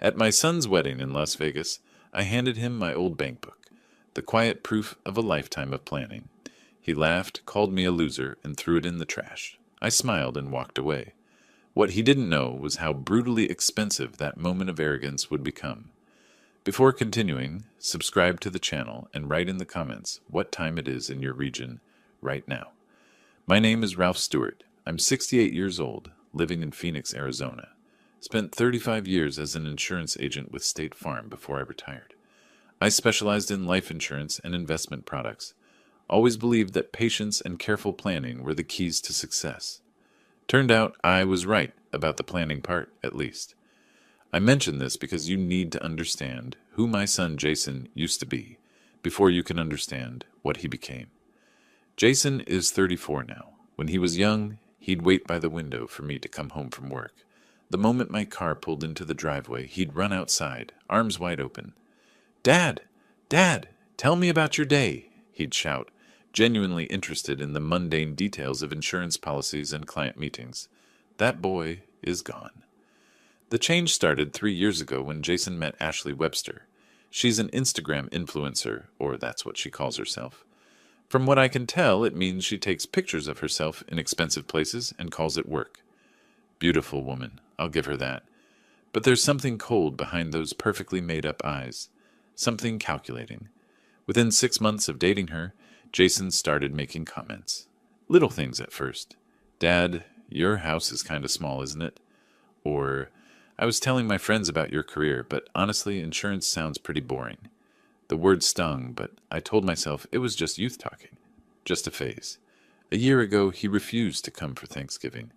At my son's wedding in Las Vegas, I handed him my old bank book, the quiet proof of a lifetime of planning. He laughed, called me a loser, and threw it in the trash. I smiled and walked away. What he didn't know was how brutally expensive that moment of arrogance would become. Before continuing, subscribe to the channel and write in the comments what time it is in your region right now. My name is Ralph Stewart. I'm 68 years old, living in Phoenix, Arizona. Spent 35 years as an insurance agent with State Farm before I retired. I specialized in life insurance and investment products. Always believed that patience and careful planning were the keys to success. Turned out I was right about the planning part, at least. I mention this because you need to understand who my son Jason used to be before you can understand what he became. Jason is 34 now. When he was young, he'd wait by the window for me to come home from work. The moment my car pulled into the driveway, he'd run outside, arms wide open. "Dad! Dad! Tell me about your day!" he'd shout, genuinely interested in the mundane details of insurance policies and client meetings. That boy is gone. The change started 3 years ago when Jason met Ashley Webster. She's an Instagram influencer, or that's what she calls herself. From what I can tell, it means she takes pictures of herself in expensive places and calls it work. Beautiful woman, I'll give her that. But there's something cold behind those perfectly made-up eyes. Something calculating. Within 6 months of dating her, Jason started making comments. Little things at first. "Dad, your house is kind of small, isn't it?" Or, "I was telling my friends about your career, but honestly, insurance sounds pretty boring." The word stung, but I told myself it was just youth talking. Just a phase. A year ago, he refused to come for Thanksgiving.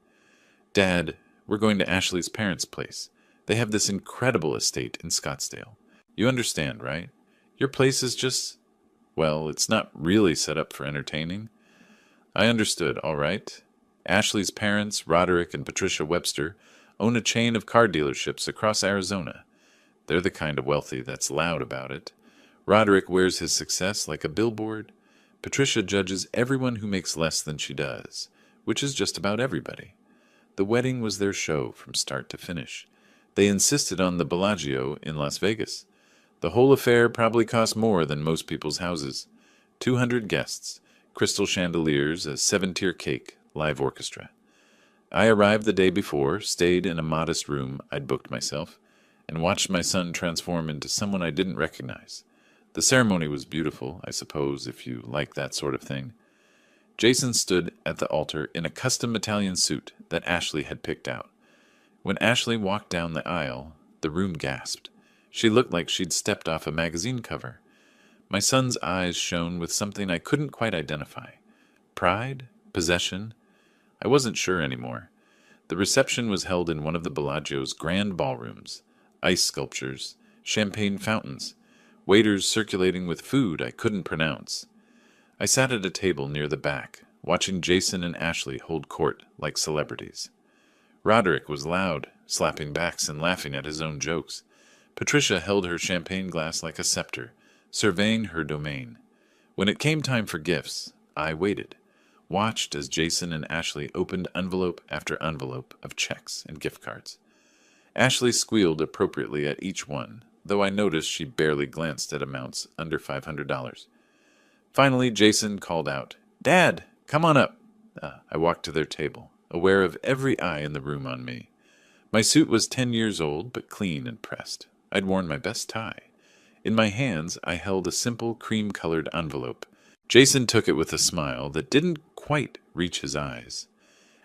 "Dad, we're going to Ashley's parents' place. They have this incredible estate in Scottsdale. You understand, right? Your place is just, well, it's not really set up for entertaining." I understood, all right. Ashley's parents, Roderick and Patricia Webster, own a chain of car dealerships across Arizona. They're the kind of wealthy that's loud about it. Roderick wears his success like a billboard. Patricia judges everyone who makes less than she does, which is just about everybody. The wedding was their show from start to finish. They insisted on the Bellagio in Las Vegas. The whole affair probably cost more than most people's houses. 200 guests, crystal chandeliers, a 7-tier cake, live orchestra. I arrived the day before, stayed in a modest room I'd booked myself, and watched my son transform into someone I didn't recognize. The ceremony was beautiful, I suppose, if you like that sort of thing. Jason stood at the altar in a custom Italian suit that Ashley had picked out. When Ashley walked down the aisle, the room gasped. She looked like she'd stepped off a magazine cover. My son's eyes shone with something I couldn't quite identify. Pride? Possession? I wasn't sure anymore. The reception was held in one of the Bellagio's grand ballrooms. Ice sculptures, champagne fountains, waiters circulating with food I couldn't pronounce. I sat at a table near the back, watching Jason and Ashley hold court like celebrities. Roderick was loud, slapping backs and laughing at his own jokes. Patricia held her champagne glass like a scepter, surveying her domain. When it came time for gifts, I waited, watched as Jason and Ashley opened envelope after envelope of checks and gift cards. Ashley squealed appropriately at each one, though I noticed she barely glanced at amounts under $500. Finally, Jason called out, "Dad, come on up." I walked to their table, aware of every eye in the room on me. My suit was 10 years old, but clean and pressed. I'd worn my best tie. In my hands, I held a simple cream-colored envelope. Jason took it with a smile that didn't quite reach his eyes.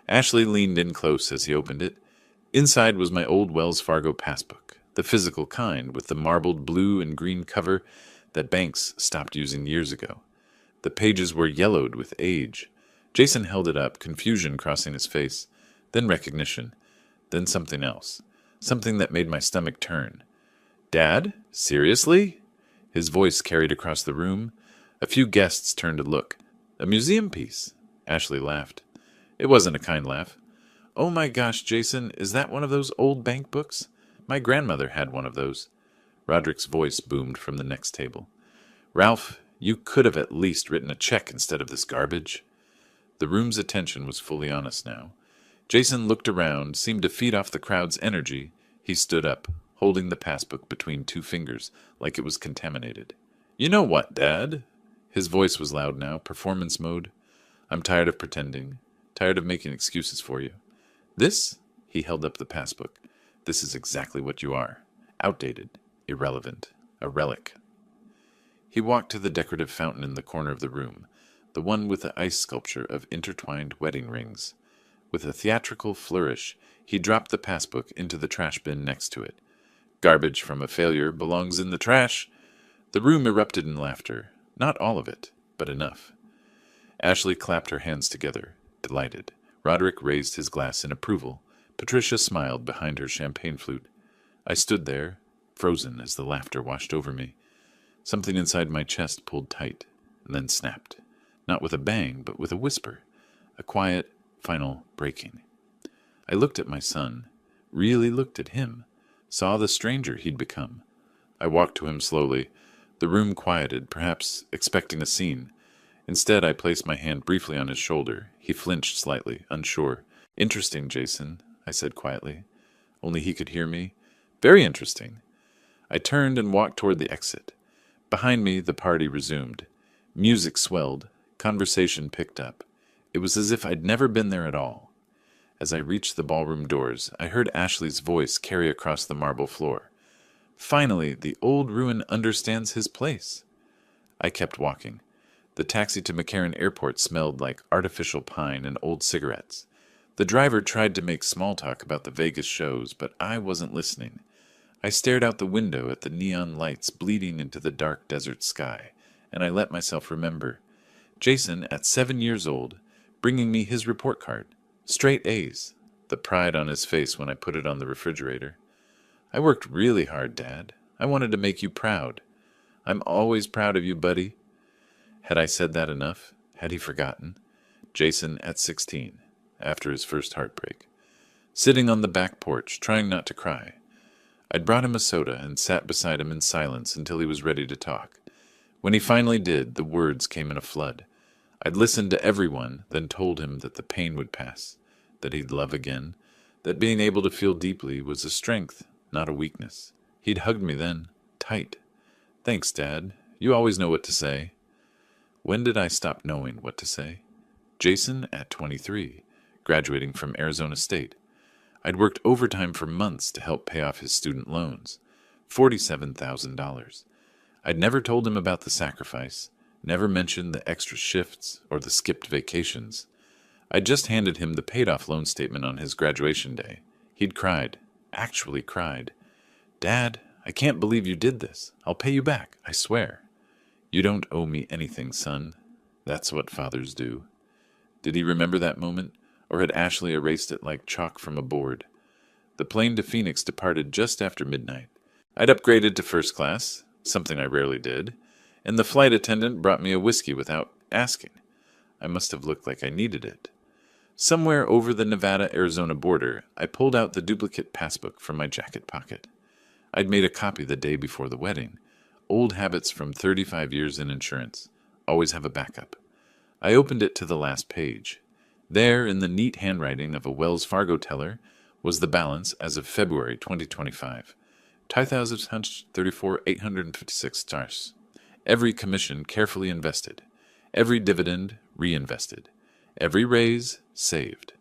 Ashley leaned in close as he opened it. Inside was my old Wells Fargo passbook, the physical kind with the marbled blue and green cover that banks stopped using years ago. The pages were yellowed with age. Jason held it up, confusion crossing his face, then recognition, then something else, something that made my stomach turn. "Dad? Seriously?" His voice carried across the room. A few guests turned to look. "A museum piece?" Ashley laughed. It wasn't a kind laugh. "Oh my gosh, Jason, is that one of those old bank books? My grandmother had one of those." Roderick's voice boomed from the next table. "Ralph, you could have at least written a check instead of this garbage." The room's attention was fully on us now. Jason looked around, seemed to feed off the crowd's energy. He stood up, holding the passbook between two fingers like it was contaminated. "You know what, Dad?" His voice was loud now, performance mode. "I'm tired of pretending, tired of making excuses for you. This," he held up the passbook, "this is exactly what you are. Outdated, irrelevant, a relic." He walked to the decorative fountain in the corner of the room, the one with the ice sculpture of intertwined wedding rings. With a theatrical flourish, he dropped the passbook into the trash bin next to it. "Garbage from a failure belongs in the trash." The room erupted in laughter. Not all of it, but enough. Ashley clapped her hands together, delighted. Roderick raised his glass in approval. Patricia smiled behind her champagne flute. I stood there, frozen as the laughter washed over me. Something inside my chest pulled tight, and then snapped. Not with a bang, but with a whisper. A quiet, final breaking. I looked at my son, really looked at him, saw the stranger he'd become. I walked to him slowly. The room quieted, perhaps expecting a scene. Instead, I placed my hand briefly on his shoulder. He flinched slightly, unsure. "Interesting, Jason," I said quietly. Only he could hear me. "Very interesting." I turned and walked toward the exit. Behind me, the party resumed. Music swelled. Conversation picked up. It was as if I'd never been there at all. As I reached the ballroom doors, I heard Ashley's voice carry across the marble floor. "Finally, the old ruin understands his place." I kept walking. The taxi to McCarran Airport smelled like artificial pine and old cigarettes. The driver tried to make small talk about the Vegas shows, but I wasn't listening. I stared out the window at the neon lights bleeding into the dark desert sky, and I let myself remember. Jason, at 7 years old, bringing me his report card. Straight A's. The pride on his face when I put it on the refrigerator. "I worked really hard, Dad. I wanted to make you proud." "I'm always proud of you, buddy." Had I said that enough? Had he forgotten? Jason at 16, after his first heartbreak. Sitting on the back porch, trying not to cry. I'd brought him a soda and sat beside him in silence until he was ready to talk. When he finally did, the words came in a flood. I'd listened to everyone, then told him that the pain would pass, that he'd love again, that being able to feel deeply was a strength, not a weakness. He'd hugged me then, tight. "Thanks, Dad. You always know what to say." When did I stop knowing what to say? Jason at 23, graduating from Arizona State. I'd worked overtime for months to help pay off his student loans. $47,000. I'd never told him about the sacrifice, never mentioned the extra shifts or the skipped vacations. I'd just handed him the paid-off loan statement on his graduation day. He'd cried, actually cried. "Dad, I can't believe you did this. I'll pay you back, I swear." "You don't owe me anything, son. That's what fathers do." Did he remember that moment, or had Ashley erased it like chalk from a board? The plane to Phoenix departed just after midnight. I'd upgraded to first class, something I rarely did, and the flight attendant brought me a whiskey without asking. I must have looked like I needed it. Somewhere over the Nevada-Arizona border, I pulled out the duplicate passbook from my jacket pocket. I'd made a copy the day before the wedding. Old habits from 35 years in insurance. Always have a backup. I opened it to the last page. There, in the neat handwriting of a Wells Fargo teller, was the balance as of February 2025. $5,856. Every commission carefully invested. Every dividend reinvested. Every raise saved.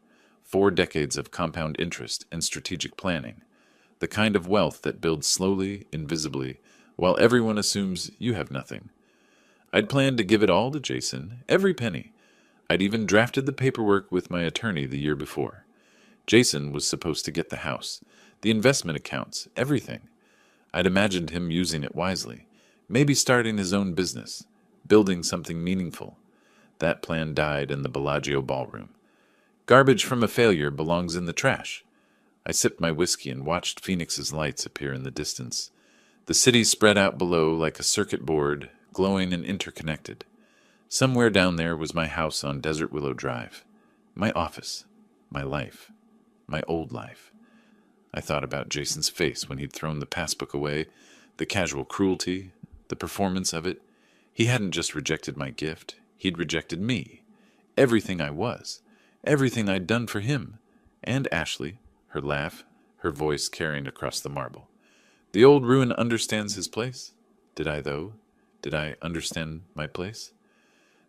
4 decades of compound interest and strategic planning. The kind of wealth that builds slowly, invisibly, while everyone assumes you have nothing. I'd planned to give it all to Jason, every penny. I'd even drafted the paperwork with my attorney the year before. Jason was supposed to get the house, the investment accounts, everything. I'd imagined him using it wisely, maybe starting his own business, building something meaningful. That plan died in the Bellagio ballroom. Garbage from a failure belongs in the trash. I sipped my whiskey and watched Phoenix's lights appear in the distance. The city spread out below like a circuit board, glowing and interconnected. Somewhere down there was my house on Desert Willow Drive. My office. My life. My old life. I thought about Jason's face when he'd thrown the passbook away, the casual cruelty, the performance of it. He hadn't just rejected my gift. He'd rejected me. Everything I was. Everything I'd done for him. And Ashley, her laugh, her voice carrying across the marble. The old ruin understands his place? Did I, though? Did I understand my place?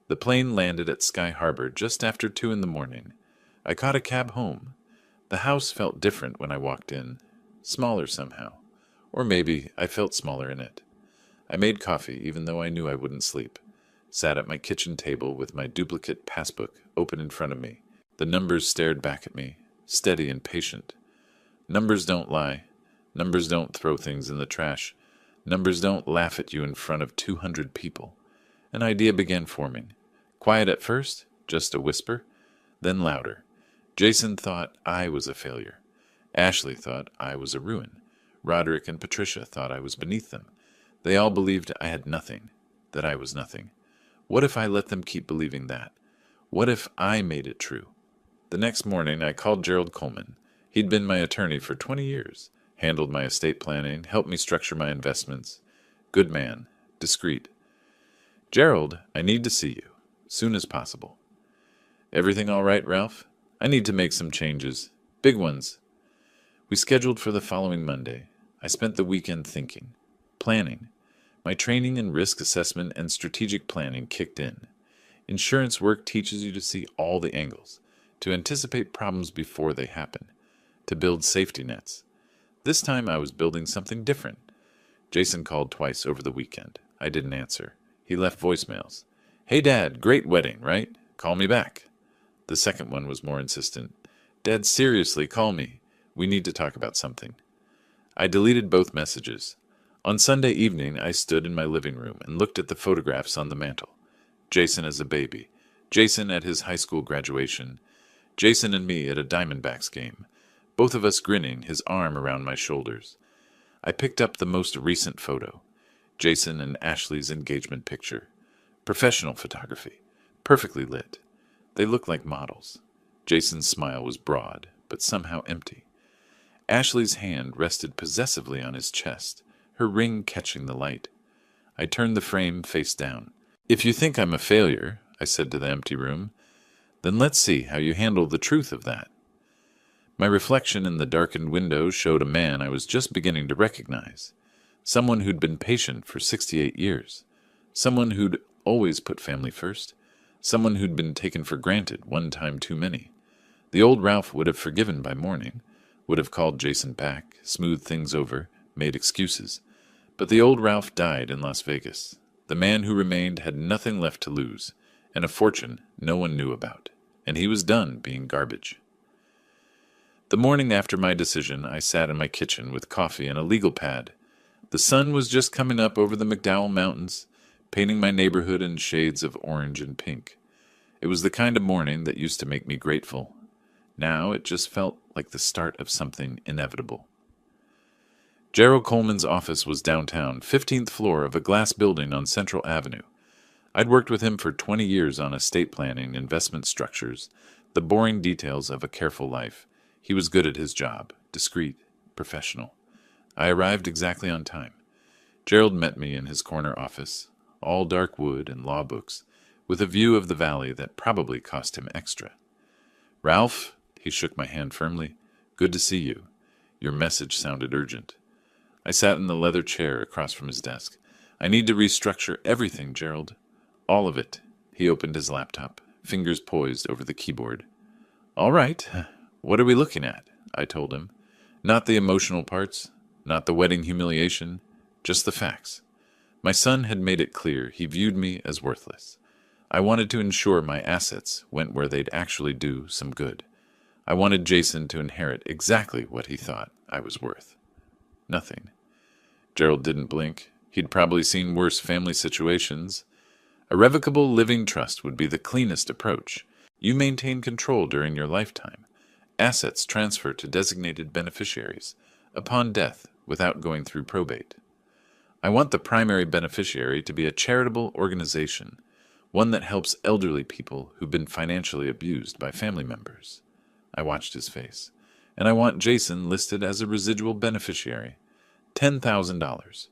The plane landed at Sky Harbor just after 2 in the morning. I caught a cab home. The house felt different when I walked in, smaller somehow. Or maybe I felt smaller in it. I made coffee, even though I knew I wouldn't sleep. Sat at my kitchen table with my duplicate passbook open in front of me. The numbers stared back at me, steady and patient. Numbers don't lie. Numbers don't throw things in the trash. Numbers don't laugh at you in front of 200 people. An idea began forming. Quiet at first, just a whisper, then louder. Jason thought I was a failure. Ashley thought I was a ruin. Roderick and Patricia thought I was beneath them. They all believed I had nothing, that I was nothing. What if I let them keep believing that? What if I made it true? The next morning, I called Gerald Coleman. He'd been my attorney for 20 years, handled my estate planning, helped me structure my investments. Good man, discreet. Gerald, I need to see you, soon as possible. Everything all right, Ralph? I need to make some changes, big ones. We scheduled for the following Monday. I spent the weekend thinking, planning. My training in risk assessment and strategic planning kicked in. Insurance work teaches you to see all the angles, to anticipate problems before they happen, to build safety nets. This time I was building something different. Jason called twice over the weekend. I didn't answer. He left voicemails. Hey, Dad, great wedding, right? Call me back. The second one was more insistent. Dad, seriously, call me. We need to talk about something. I deleted both messages. On Sunday evening, I stood in my living room and looked at the photographs on the mantel. Jason as a baby. Jason at his high school graduation. Jason and me at a Diamondbacks game. Both of us grinning, his arm around my shoulders. I picked up the most recent photo. Jason and Ashley's engagement picture. Professional photography. Perfectly lit. They looked like models. Jason's smile was broad, but somehow empty. Ashley's hand rested possessively on his chest, her ring catching the light. I turned the frame face down. If you think I'm a failure, I said to the empty room, then let's see how you handle the truth of that. My reflection in the darkened window showed a man I was just beginning to recognize. Someone who'd been patient for 68 years. Someone who'd always put family first. Someone who'd been taken for granted one time too many. The old Ralph would have forgiven by morning, would have called Jason back, smoothed things over, made excuses. But the old Ralph died in Las Vegas. The man who remained had nothing left to lose, and a fortune no one knew about, and he was done being garbage. The morning after my decision, I sat in my kitchen with coffee and a legal pad. The sun was just coming up over the McDowell Mountains, painting my neighborhood in shades of orange and pink. It was the kind of morning that used to make me grateful. Now it just felt like the start of something inevitable. Gerald Coleman's office was downtown, 15th floor of a glass building on Central Avenue. I'd worked with him for 20 years on estate planning, investment structures, the boring details of a careful life. He was good at his job, discreet, professional. I arrived exactly on time. Gerald met me in his corner office, all dark wood and law books, with a view of the valley that probably cost him extra. Ralph, he shook my hand firmly, good to see you. Your message sounded urgent. I sat in the leather chair across from his desk. I need to restructure everything, Gerald. All of it. He opened his laptop, fingers poised over the keyboard. All right. What are we looking at? I told him. Not the emotional parts, not the wedding humiliation, just the facts. My son had made it clear he viewed me as worthless. I wanted to ensure my assets went where they'd actually do some good. I wanted Jason to inherit exactly what he thought I was worth. Nothing. Gerald didn't blink. He'd probably seen worse family situations. A revocable living trust would be the cleanest approach. You maintain control during your lifetime. Assets transfer to designated beneficiaries upon death without going through probate. I want the primary beneficiary to be a charitable organization, one that helps elderly people who've been financially abused by family members. I watched his face. And I want Jason listed as a residual beneficiary. $10,000.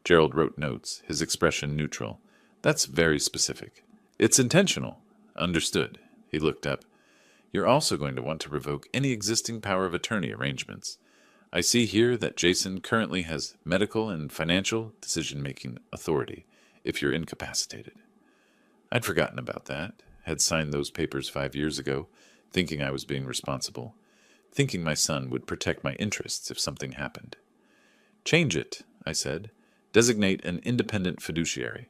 Gerald wrote notes, his expression neutral. That's very specific. It's intentional. Understood. He looked up. You're also going to want to revoke any existing power of attorney arrangements. I see here that Jason currently has medical and financial decision-making authority if you're incapacitated. I'd forgotten about that, had signed those papers 5 years ago, thinking I was being responsible, thinking my son would protect my interests if something happened. Change it, I said. Designate an independent fiduciary.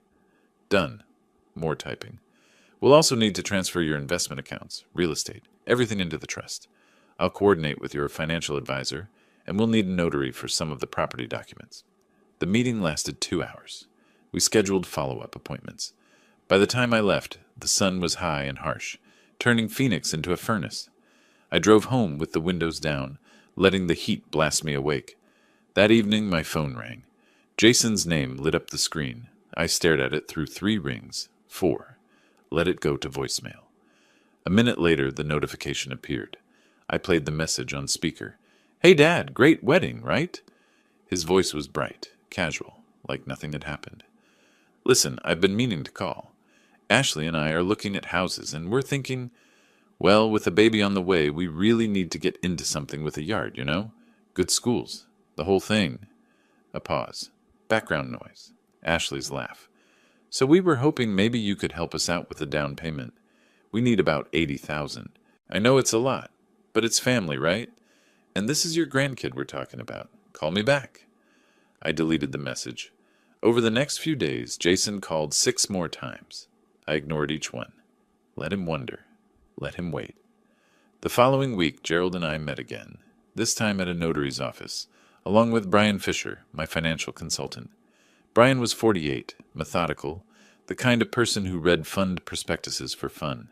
Done. More typing. We'll also need to transfer your investment accounts, real estate, everything into the trust. I'll coordinate with your financial advisor, and we'll need a notary for some of the property documents. The meeting lasted 2 hours. We scheduled follow-up appointments. By the time I left, the sun was high and harsh, turning Phoenix into a furnace. I drove home with the windows down, letting the heat blast me awake. That evening, my phone rang. Jason's name lit up the screen. I stared at it through 3 rings. 4. Let it go to voicemail. A minute later, the notification appeared. I played the message on speaker. "Hey, Dad, great wedding, right?" His voice was bright, casual, like nothing had happened. "Listen, I've been meaning to call. Ashley and I are looking at houses, and we're thinking, well, with a baby on the way, we really need to get into something with a yard, you know? Good schools. The whole thing." A pause. Background noise. Ashley's laugh. "So we were hoping maybe you could help us out with the down payment. We need about $80,000. I know it's a lot, but it's family, right? And this is your grandkid we're talking about. Call me back." I deleted the message. Over the next few days, Jason called 6 more times. I ignored each one. Let him wonder. Let him wait. The following week, Gerald and I met again, this time at a notary's office, along with Brian Fisher, my financial consultant. Brian was 48, methodical, the kind of person who read fund prospectuses for fun.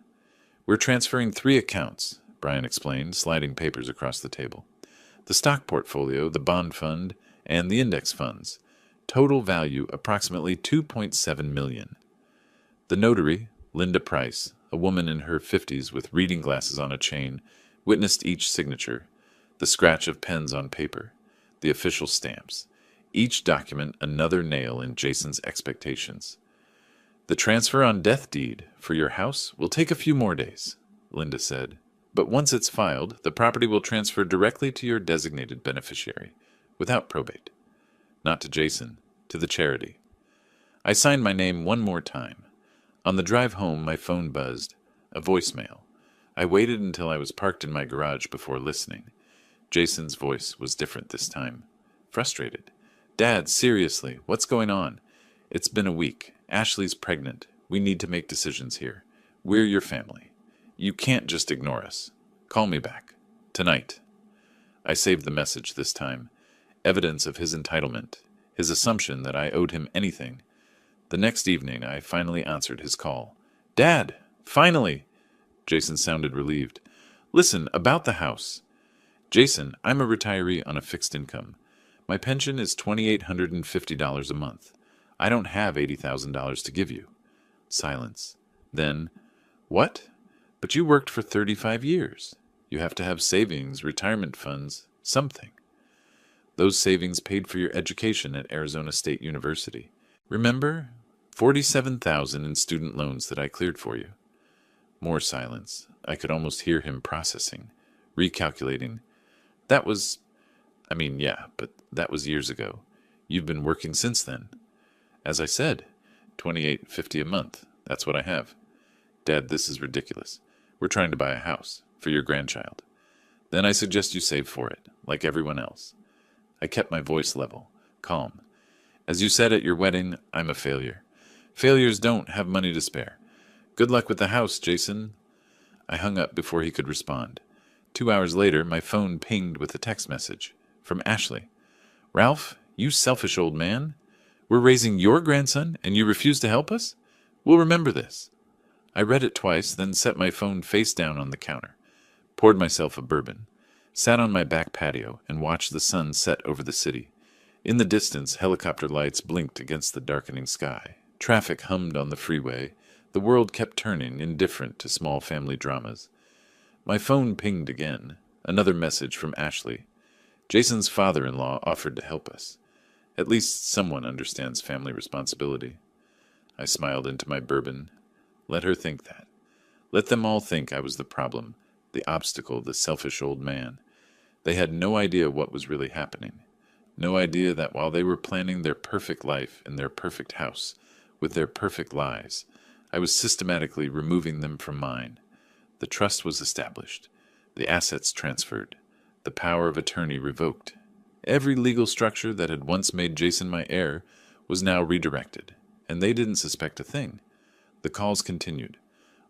"We're transferring 3 accounts," Brian explained, sliding papers across the table. "The stock portfolio, the bond fund, and the index funds. Total value approximately $2.7 million. The notary, Linda Price, a woman in her 50s with reading glasses on a chain, witnessed each signature, the scratch of pens on paper, the official stamps, each document another nail in Jason's expectations. "The transfer on death deed for your house will take a few more days," Linda said. "But once it's filed, the property will transfer directly to your designated beneficiary, without probate. Not to Jason, to the charity." I signed my name one more time. On the drive home, my phone buzzed. A voicemail. I waited until I was parked in my garage before listening. Jason's voice was different this time. Frustrated. "Dad, seriously, what's going on? It's been a week. Ashley's pregnant. We need to make decisions here. We're your family. You can't just ignore us. Call me back. Tonight." I saved the message this time. Evidence of his entitlement, his assumption that I owed him anything. The next evening, I finally answered his call. "Dad, finally!" Jason sounded relieved. "Listen, about the house. Jason, I'm a retiree on a fixed income. My pension is $2,850 a month. I don't have $80,000 to give you." Silence. Then, "What? But you worked for 35 years. You have to have savings, retirement funds, something." "Those savings paid for your education at Arizona State University. Remember? $47,000 in student loans that I cleared for you." More silence. I could almost hear him processing, recalculating. Yeah, but that was years ago. You've been working since then." "As I said, $2,850 a month. That's what I have." "Dad, this is ridiculous. We're trying to buy a house for your grandchild. Then I suggest you save for it, like everyone else." I kept my voice level, calm. "As you said at your wedding, I'm a failure. Failures don't have money to spare. Good luck with the house, Jason." I hung up before he could respond. 2 hours later, my phone pinged with a text message from Ashley. "Ralph, you selfish old man. We're raising your grandson, and you refuse to help us? We'll remember this." I read it twice, then set my phone face down on the counter, poured myself a bourbon, sat on my back patio, and watched the sun set over the city. In the distance, helicopter lights blinked against the darkening sky. Traffic hummed on the freeway. The world kept turning, indifferent to small family dramas. My phone pinged again. Another message from Ashley. Jason's father-in-law offered to help us. At least someone understands family responsibility. I smiled into my bourbon. Let her think that. Let them all think I was the problem, the obstacle, the selfish old man. They had no idea what was really happening. No idea that while they were planning their perfect life in their perfect house, with their perfect lies, I was systematically removing them from mine. The trust was established, the assets transferred, the power of attorney revoked. Every legal structure that had once made Jason my heir was now redirected, and they didn't suspect a thing. The calls continued.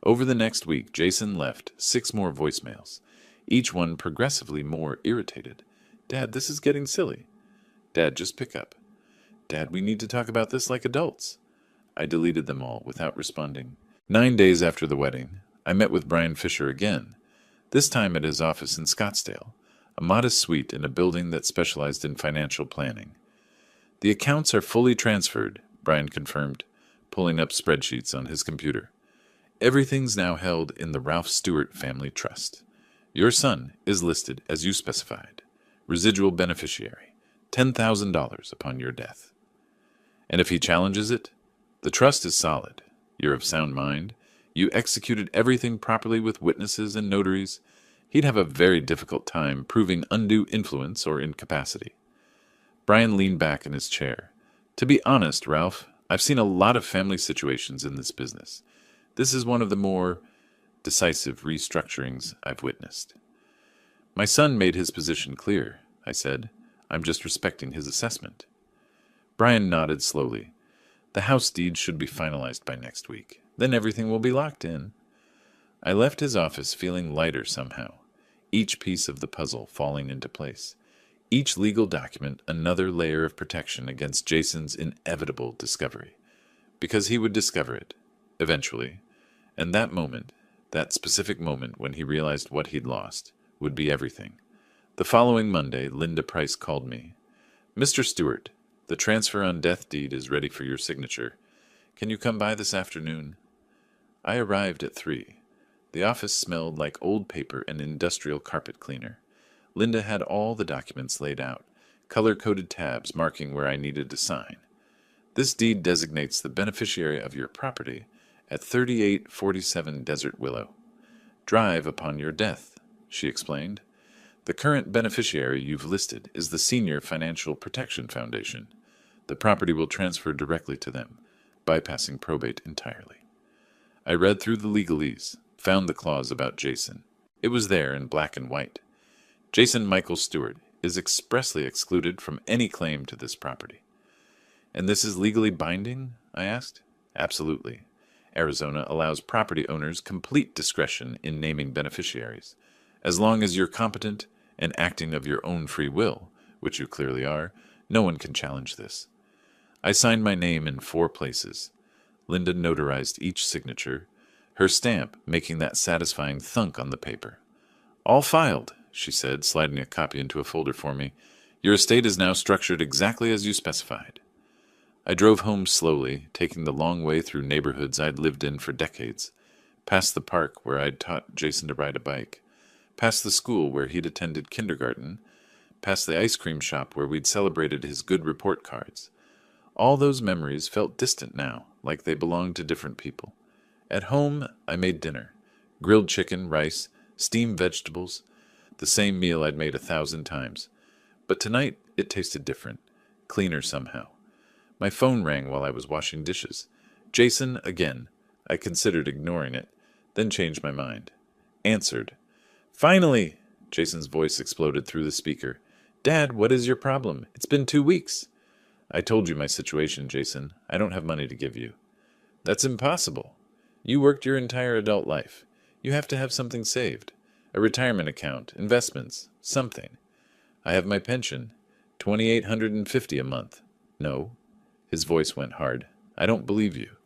Over the next week, Jason left 6 more voicemails, each one progressively more irritated. Dad, this is getting silly. Dad, just pick up. Dad, we need to talk about this like adults. I deleted them all without responding. 9 days after the wedding, I met with Brian Fisher again, this time at his office in Scottsdale, a modest suite in a building that specialized in financial planning. The accounts are fully transferred, Brian confirmed, pulling up spreadsheets on his computer. Everything's now held in the Ralph Stewart Family Trust. Your son is listed as you specified. Residual beneficiary, $10,000 upon your death. And if he challenges it, the trust is solid. You're of sound mind. You executed everything properly with witnesses and notaries. He'd have a very difficult time proving undue influence or incapacity. Brian leaned back in his chair. To be honest, Ralph, I've seen a lot of family situations in this business. This is one of the more decisive restructurings I've witnessed. My son made his position clear, I said. I'm just respecting his assessment. Brian nodded slowly. The house deed should be finalized by next week. Then everything will be locked in. I left his office feeling lighter somehow, each piece of the puzzle falling into place. Each legal document another layer of protection against Jason's inevitable discovery. Because he would discover it, eventually, and that moment, that specific moment when he realized what he'd lost, would be everything. The following Monday, Linda Price called me. Mr. Stewart, the transfer on death deed is ready for your signature. Can you come by this afternoon? I arrived at 3. The office smelled like old paper and industrial carpet cleaner. Linda had all the documents laid out, color-coded tabs marking where I needed to sign. This deed designates the beneficiary of your property at 3847 Desert Willow. Drive upon your death, she explained. The current beneficiary you've listed is the Senior Financial Protection Foundation. The property will transfer directly to them, bypassing probate entirely. I read through the legalese, found the clause about Jason. It was there in black and white. Jason Michael Stewart is expressly excluded from any claim to this property. And this is legally binding? I asked. Absolutely. Arizona allows property owners complete discretion in naming beneficiaries. As long as you're competent and acting of your own free will, which you clearly are, no one can challenge this. I signed my name in 4 places. Linda notarized each signature, her stamp making that satisfying thunk on the paper. All filed, she said, sliding a copy into a folder for me. Your estate is now structured exactly as you specified. I drove home slowly, taking the long way through neighborhoods I'd lived in for decades, past the park where I'd taught Jason to ride a bike, past the school where he'd attended kindergarten, past the ice cream shop where we'd celebrated his good report cards. All those memories felt distant now, like they belonged to different people. At home, I made dinner. Grilled chicken, rice, steamed vegetables, the same meal I'd made 1,000 times. But tonight, it tasted different, cleaner somehow. My phone rang while I was washing dishes. Jason, again. I considered ignoring it, then changed my mind. Answered. Finally! Jason's voice exploded through the speaker. Dad, what is your problem? It's been 2 weeks. I told you my situation, Jason. I don't have money to give you. That's impossible. You worked your entire adult life. You have to have something saved. A retirement account, investments, something. I have my pension, $2,850 a month. No. His voice went hard. I don't believe you.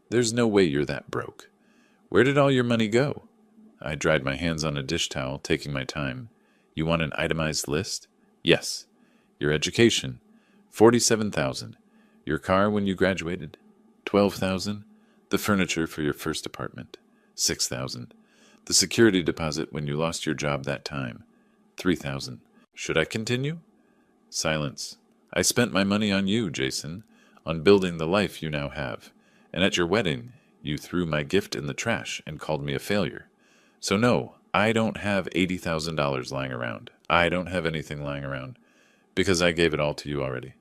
There's no way you're that broke. Where did all your money go? I dried my hands on a dish towel, taking my time. You want an itemized list? Yes. Your education, $47,000. Your car when you graduated, $12,000. The furniture for your first apartment, $6,000. The security deposit when you lost your job that time, $3,000. Should I continue? Silence. I spent my money on you, Jason, on building the life you now have. And at your wedding, you threw my gift in the trash and called me a failure. So no, I don't have $80,000 lying around. I don't have anything lying around because I gave it all to you already.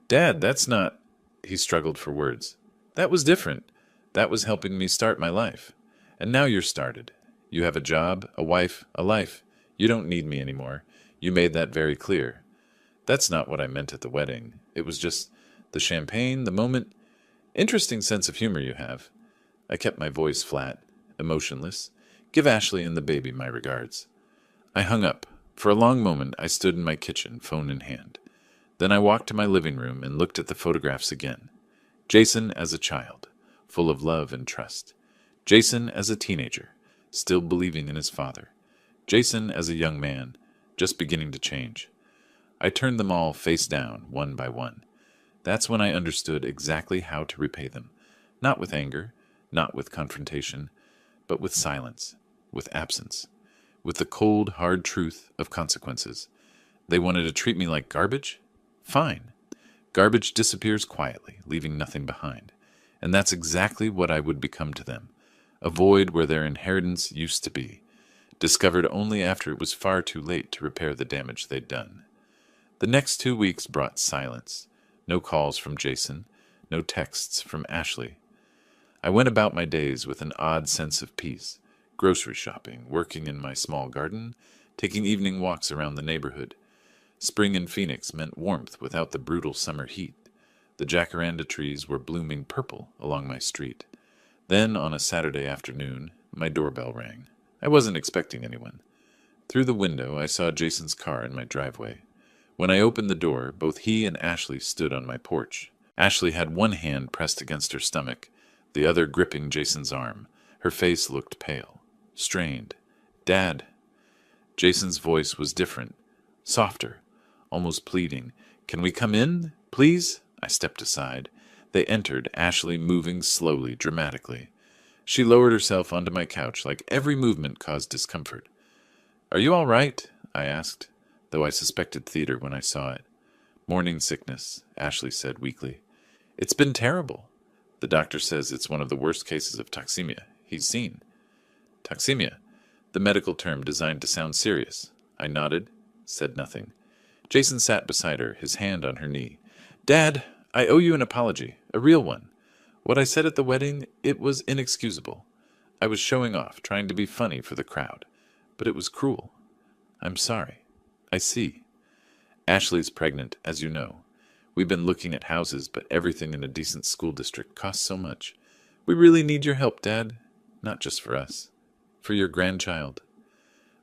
Dad, that's not. He struggled for words. That was different. That was helping me start my life. And now you're started. You have a job, a wife, a life. You don't need me anymore. You made that very clear. That's not what I meant at the wedding. It was just the champagne, the moment. Interesting sense of humor you have. I kept my voice flat, emotionless. Give Ashley and the baby my regards. I hung up. For a long moment, I stood in my kitchen, phone in hand. Then I walked to my living room and looked at the photographs again. Jason as a child, full of love and trust. Jason as a teenager, still believing in his father. Jason as a young man, just beginning to change. I turned them all face down, one by one. That's when I understood exactly how to repay them. Not with anger, not with confrontation, but with silence, with absence, with the cold, hard truth of consequences. They wanted to treat me like garbage? Fine. Garbage disappears quietly, leaving nothing behind. And that's exactly what I would become to them. A void where their inheritance used to be, discovered only after it was far too late to repair the damage they'd done. The next 2 weeks brought silence. No calls from Jason, no texts from Ashley. I went about my days with an odd sense of peace, grocery shopping, working in my small garden, taking evening walks around the neighborhood. Spring in Phoenix meant warmth without the brutal summer heat. The jacaranda trees were blooming purple along my street. Then, on a Saturday afternoon, my doorbell rang. I wasn't expecting anyone. Through the window, I saw Jason's car in my driveway. When I opened the door, both he and Ashley stood on my porch. Ashley had one hand pressed against her stomach, the other gripping Jason's arm. Her face looked pale, strained. Dad. Jason's voice was different, softer, almost pleading. Can we come in, please? I stepped aside. They entered, Ashley moving slowly, dramatically. She lowered herself onto my couch like every movement caused discomfort. Are you all right? I asked, though I suspected theater when I saw it. Morning sickness, Ashley said weakly. It's been terrible. The doctor says it's one of the worst cases of toxemia he's seen. Toxemia, the medical term designed to sound serious. I nodded, said nothing. Jason sat beside her, his hand on her knee. Dad, I owe you an apology, a real one. What I said at the wedding, it was inexcusable. I was showing off, trying to be funny for the crowd. But it was cruel. I'm sorry. I see. Ashley's pregnant, as you know. We've been looking at houses, but everything in a decent school district costs so much. We really need your help, Dad. Not just for us. For your grandchild.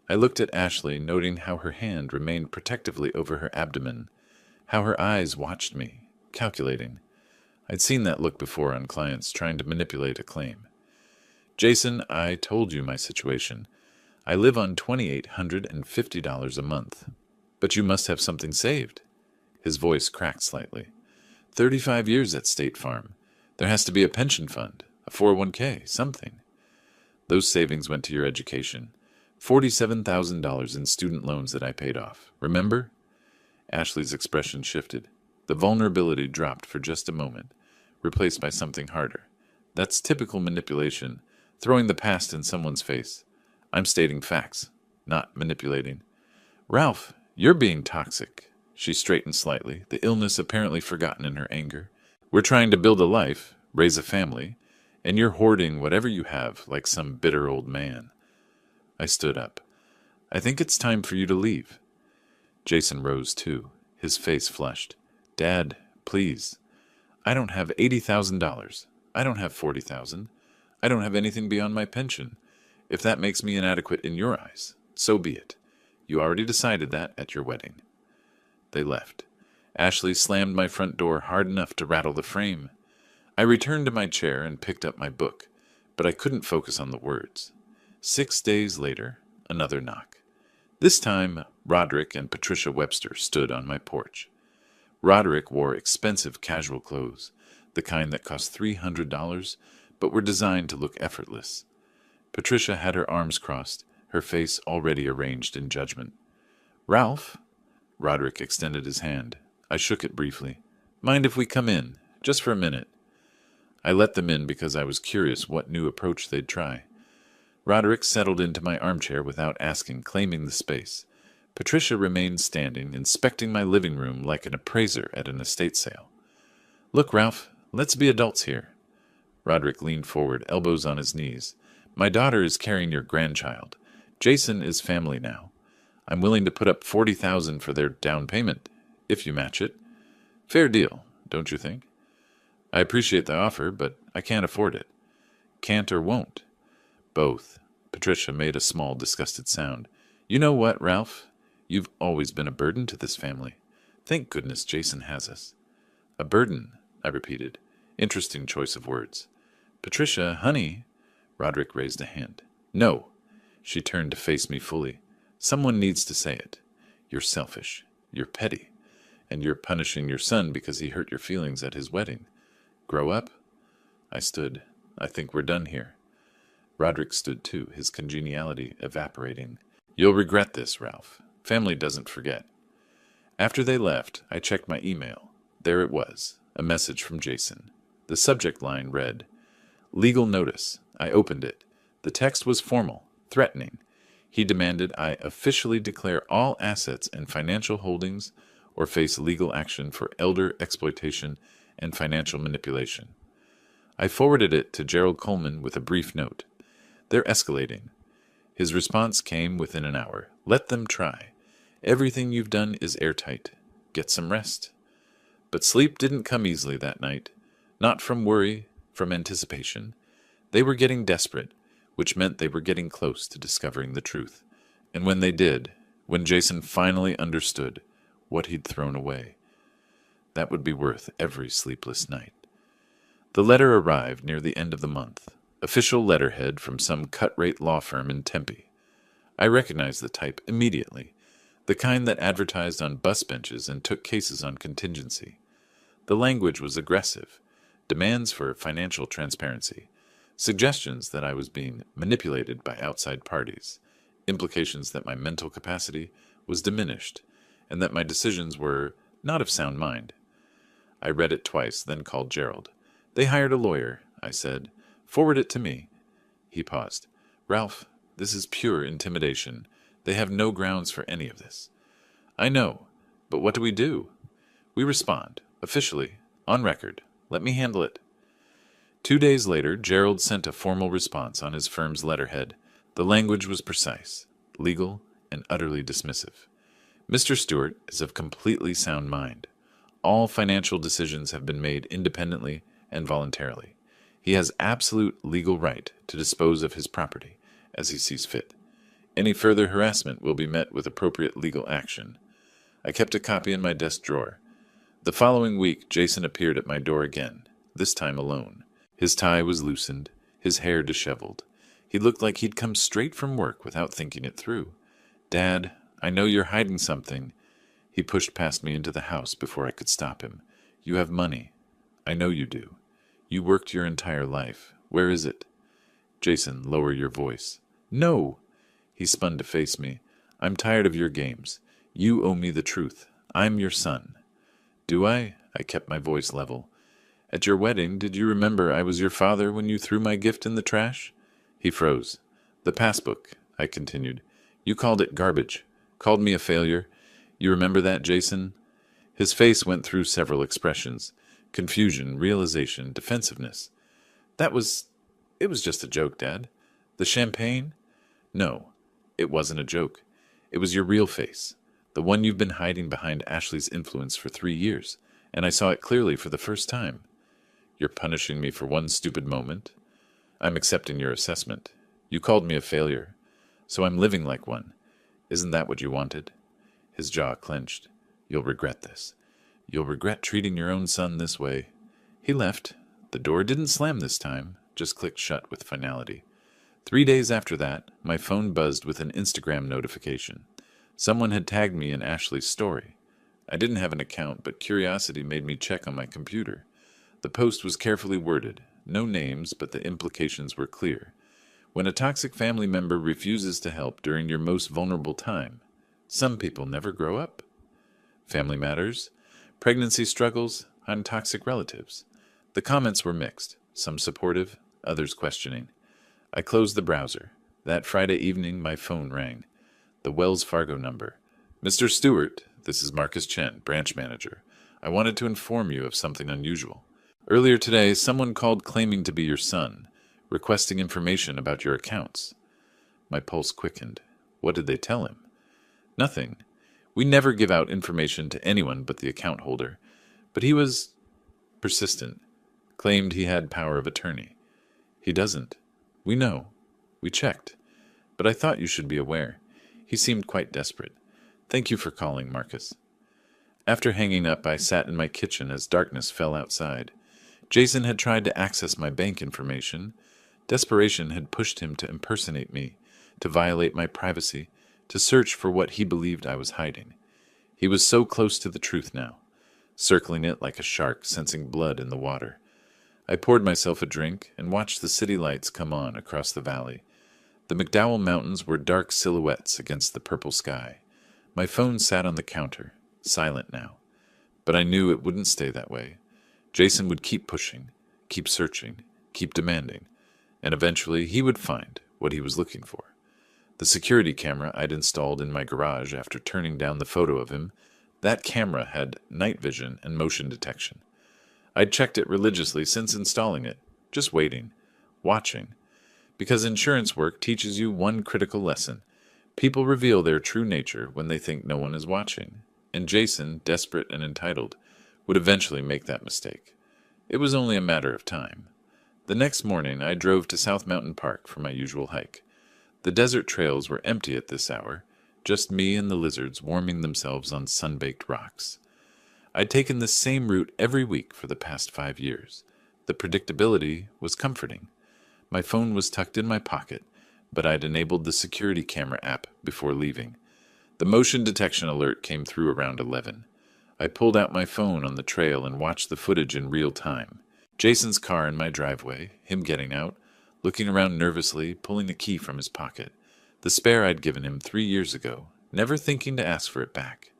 I looked at Ashley, noting how her hand remained protectively over her abdomen, how her eyes watched me, calculating. I'd seen that look before on clients trying to manipulate a claim. Jason, I told you my situation. I live on $2,850 a month. But you must have something saved. His voice cracked slightly. 35 years at State Farm. There has to be a pension fund, a 401k, something. Those savings went to your education. $47,000 in student loans that I paid off. Remember? Ashley's expression shifted. The vulnerability dropped for just a moment, replaced by something harder. That's typical manipulation, throwing the past in someone's face. I'm stating facts, not manipulating. Ralph, you're being toxic. She straightened slightly, the illness apparently forgotten in her anger. We're trying to build a life, raise a family, and you're hoarding whatever you have like some bitter old man. I stood up. I think it's time for you to leave. Jason rose too, his face flushed. Dad, please. I don't have $80,000. I don't have $40,000. I don't have anything beyond my pension. If that makes me inadequate in your eyes, so be it. You already decided that at your wedding. They left. Ashley slammed my front door hard enough to rattle the frame. I returned to my chair and picked up my book, but I couldn't focus on the words. 6 days later, another knock. This time, Roderick and Patricia Webster stood on my porch. Roderick wore expensive casual clothes, the kind that cost $300, but were designed to look effortless. Patricia had her arms crossed, her face already arranged in judgment. Ralph? Roderick extended his hand. I shook it briefly. Mind if we come in, just for a minute? I let them in because I was curious what new approach they'd try. Roderick settled into my armchair without asking, claiming the space. Patricia remained standing, inspecting my living room like an appraiser at an estate sale. Look, Ralph, let's be adults here. Roderick leaned forward, elbows on his knees. My daughter is carrying your grandchild. Jason is family now. I'm willing to put up $40,000 for their down payment, if you match it. Fair deal, don't you think? I appreciate the offer, but I can't afford it. Can't or won't? Both. Patricia made a small, disgusted sound. You know what, Ralph? You've always been a burden to this family. Thank goodness Jason has us. A burden, I repeated. Interesting choice of words. Patricia, honey. Roderick raised a hand. No. She turned to face me fully. Someone needs to say it. You're selfish. You're petty. And you're punishing your son because he hurt your feelings at his wedding. Grow up? I stood. I think we're done here. Roderick stood too, his congeniality evaporating. You'll regret this, Ralph. Family doesn't forget. After they left, I checked my email. There it was, a message from Jason. The subject line read, Legal notice. I opened it. The text was formal, threatening. He demanded I officially declare all assets and financial holdings or face legal action for elder exploitation and financial manipulation. I forwarded it to Gerald Coleman with a brief note. They're escalating. His response came within an hour. Let them try. Everything you've done is airtight. Get some rest. But sleep didn't come easily that night. Not from worry, from anticipation. They were getting desperate, which meant they were getting close to discovering the truth. And when they did, when Jason finally understood what he'd thrown away, that would be worth every sleepless night. The letter arrived near the end of the month. Official letterhead from some cut-rate law firm in Tempe. I recognized the type immediately, the kind that advertised on bus benches and took cases on contingency. The language was aggressive, demands for financial transparency, suggestions that I was being manipulated by outside parties, implications that my mental capacity was diminished, and that my decisions were not of sound mind. I read it twice, then called Gerald. They hired a lawyer, I said. Forward it to me. He paused. Ralph, this is pure intimidation. They have no grounds for any of this. I know, but what do we do? We respond, officially, on record. Let me handle it. 2 days later, Gerald sent a formal response on his firm's letterhead. The language was precise, legal, and utterly dismissive. Mr. Stewart is of completely sound mind. All financial decisions have been made independently and voluntarily. He has absolute legal right to dispose of his property as he sees fit. Any further harassment will be met with appropriate legal action. I kept a copy in my desk drawer. The following week, Jason appeared at my door again, this time alone. His tie was loosened, his hair disheveled. He looked like he'd come straight from work without thinking it through. Dad, I know you're hiding something. He pushed past me into the house before I could stop him. You have money. I know you do. You worked your entire life. Where is it? Jason, lower your voice. No! He spun to face me. I'm tired of your games. You owe me the truth. I'm your son. Do I? I kept my voice level. At your wedding, did you remember I was your father when you threw my gift in the trash? He froze. The passbook, I continued. You called it garbage. Called me a failure. You remember that, Jason? His face went through several expressions. Confusion, realization, defensiveness. It was just a joke, Dad. The champagne? No, it wasn't a joke. It was your real face, the one you've been hiding behind Ashley's influence for 3 years, and I saw it clearly for the first time. You're punishing me for one stupid moment? I'm accepting your assessment. You called me a failure, so I'm living like one. Isn't that what you wanted? His jaw clenched. You'll regret this. You'll regret treating your own son this way. He left. The door didn't slam this time, just clicked shut with finality. 3 days after that, my phone buzzed with an Instagram notification. Someone had tagged me in Ashley's story. I didn't have an account, but curiosity made me check on my computer. The post was carefully worded. No names, but the implications were clear. When a toxic family member refuses to help during your most vulnerable time, some people never grow up. Family matters, pregnancy struggles, and toxic relatives. The comments were mixed, some supportive, others questioning. I closed the browser. That Friday evening, my phone rang. The Wells Fargo number. "Mr. Stewart, this is Marcus Chen, branch manager. I wanted to inform you of something unusual. Earlier today, someone called claiming to be your son, requesting information about your accounts." My pulse quickened. What did they tell him? Nothing. We never give out information to anyone but the account holder. But he was persistent, claimed he had power of attorney. He doesn't. We know. We checked. But I thought you should be aware. He seemed quite desperate. Thank you for calling, Marcus. After hanging up, I sat in my kitchen as darkness fell outside. Jason had tried to access my bank information. Desperation had pushed him to impersonate me, to violate my privacy, to search for what he believed I was hiding. He was so close to the truth now, circling it like a shark sensing blood in the water. I poured myself a drink and watched the city lights come on across the valley. The McDowell Mountains were dark silhouettes against the purple sky. My phone sat on the counter, silent now. But I knew it wouldn't stay that way. Jason would keep pushing, keep searching, keep demanding, and eventually he would find what he was looking for. The security camera I'd installed in my garage after turning down the photo of him, that camera had night vision and motion detection. I'd checked it religiously since installing it, just waiting, watching. Because insurance work teaches you one critical lesson. People reveal their true nature when they think no one is watching, and Jason, desperate and entitled, would eventually make that mistake. It was only a matter of time. The next morning I drove to South Mountain Park for my usual hike. The desert trails were empty at this hour, just me and the lizards warming themselves on sun-baked rocks. I'd taken this same route every week for the past 5 years. The predictability was comforting. My phone was tucked in my pocket, but I'd enabled the security camera app before leaving. The motion detection alert came through around 11. I pulled out my phone on the trail and watched the footage in real time. Jason's car in my driveway, him getting out, looking around nervously, pulling a key from his pocket. The spare I'd given him 3 years ago, never thinking to ask for it back.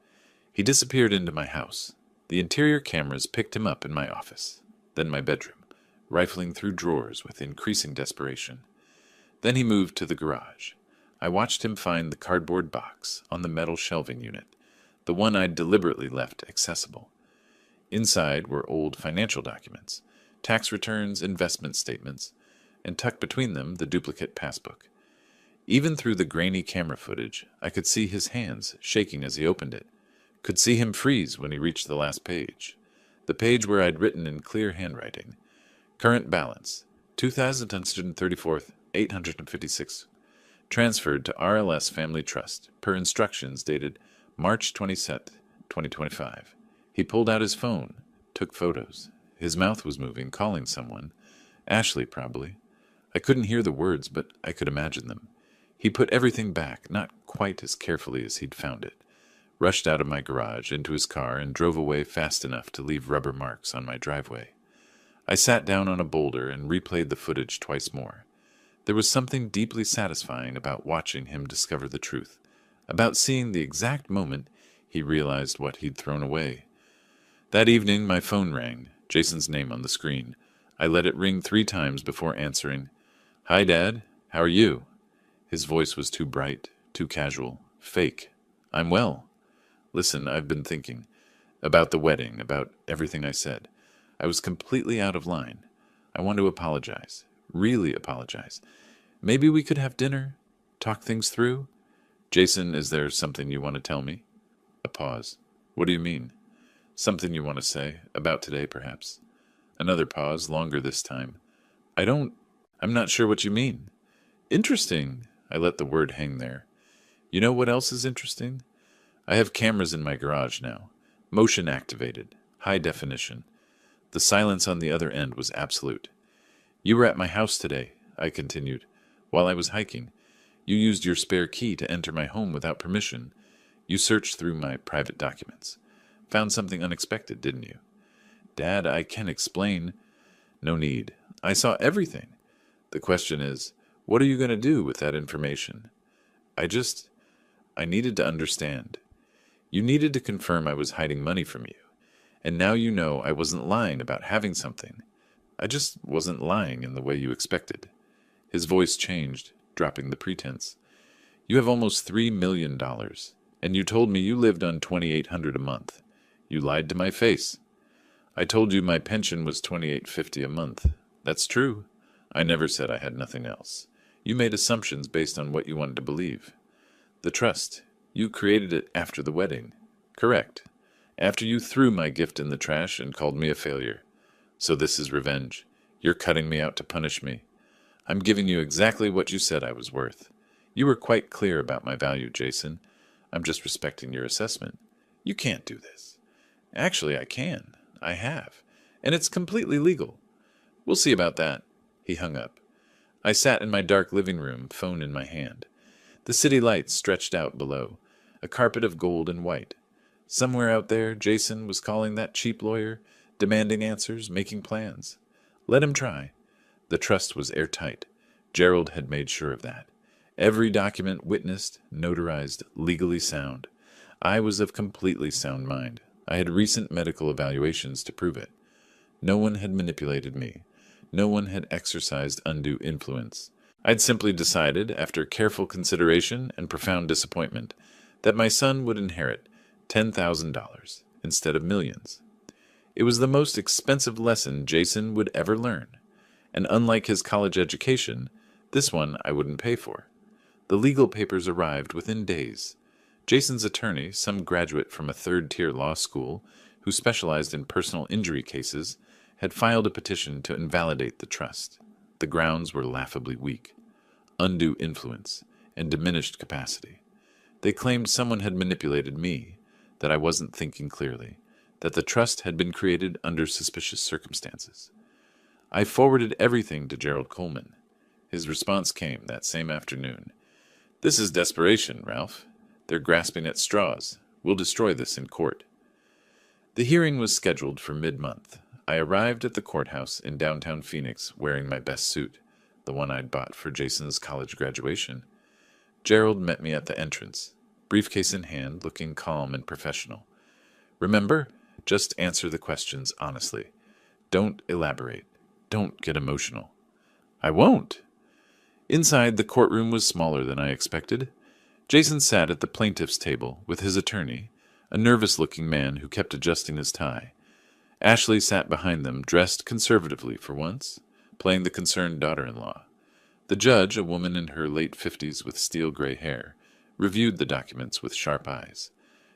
He disappeared into my house. The interior cameras picked him up in my office, then my bedroom, rifling through drawers with increasing desperation. Then he moved to the garage. I watched him find the cardboard box on the metal shelving unit, the one I'd deliberately left accessible. Inside were old financial documents, tax returns, investment statements, and tucked between them the duplicate passbook. Even through the grainy camera footage, I could see his hands shaking as he opened it, could see him freeze when he reached the last page, the page where I'd written in clear handwriting, "Current balance, 2,134,856, transferred to RLS Family Trust, per instructions dated March 27, 2025. He pulled out his phone, took photos. His mouth was moving, calling someone. Ashley, probably. I couldn't hear the words, but I could imagine them. He put everything back, not quite as carefully as he'd found it, rushed out of my garage into his car and drove away fast enough to leave rubber marks on my driveway. I sat down on a boulder and replayed the footage twice more. There was something deeply satisfying about watching him discover the truth, about seeing the exact moment he realized what he'd thrown away. That evening my phone rang, Jason's name on the screen. I let it ring 3 times before answering. "Hi, Dad. How are you?" His voice was too bright, too casual, fake. "I'm well. Listen, I've been thinking. About the wedding, about everything I said. I was completely out of line. I want to apologize. Really apologize. Maybe we could have dinner? Talk things through? Jason, is there something you want to tell me?" A pause. "What do you mean?" "Something you want to say. About today, perhaps." Another pause, longer this time. I'm not sure what you mean." "Interesting." I let the word hang there. "You know what else is interesting? I have cameras in my garage now. Motion activated. High definition." The silence on the other end was absolute. "You were at my house today," I continued, "while I was hiking. You used your spare key to enter my home without permission. You searched through my private documents. Found something unexpected, didn't you?" "Dad, I can explain." "No need. I saw everything. The question is, what are you going to do with that information?" I needed to understand. You needed to confirm I was hiding money from you. And now you know I wasn't lying about having something. I just wasn't lying in the way you expected. His voice changed. dropping the pretense. "You have almost $3 million, and you told me you lived on $2,800 a month. You lied to my face." "I told you my pension was $2,850 a month. That's true. I never said I had nothing else. You made assumptions based on what you wanted to believe. The trust. You created it after the wedding." "Correct. After you threw my gift in the trash and called me a failure. So this is revenge. You're cutting me out to punish me. I'm giving you exactly what you said I was worth. You were quite clear about my value, Jason. I'm just respecting your assessment. You can't do this." "Actually, I can. I have. And it's completely legal." "We'll see about that." He hung up. I sat in my dark living room, phone in my hand. The city lights stretched out below, a carpet of gold and white. Somewhere out there, Jason was calling that cheap lawyer, demanding answers, making plans. Let him try. The trust was airtight. Gerald had made sure of that. Every document witnessed, notarized, legally sound. I was of completely sound mind. I had recent medical evaluations to prove it. No one had manipulated me. No one had exercised undue influence. I'd simply decided, after careful consideration and profound disappointment, that my son would inherit $10,000 instead of millions. It was the most expensive lesson Jason would ever learn, and unlike his college education, this one I wouldn't pay for. The legal papers arrived within days. Jason's attorney, some graduate from a third-tier law school who specialized in personal injury cases, had filed a petition to invalidate the trust. The grounds were laughably weak. Undue influence and diminished capacity. They claimed someone had manipulated me, that I wasn't thinking clearly, that the trust had been created under suspicious circumstances. I forwarded everything to Gerald Coleman. His response came that same afternoon. "This is desperation, Ralph. They're grasping at straws. We'll destroy this in court." The hearing was scheduled for mid-month. I arrived at the courthouse in downtown Phoenix wearing my best suit, the one I'd bought for Jason's college graduation. Gerald met me at the entrance, briefcase in hand, looking calm and professional. "Remember, just answer the questions honestly. Don't elaborate. Don't get emotional." "I won't." Inside, the courtroom was smaller than I expected. Jason sat at the plaintiff's table with his attorney, a nervous-looking man who kept adjusting his tie. Ashley sat behind them, dressed conservatively for once, playing the concerned daughter-in-law. The judge, a woman in her late 50s with steel-gray hair, reviewed the documents with sharp eyes.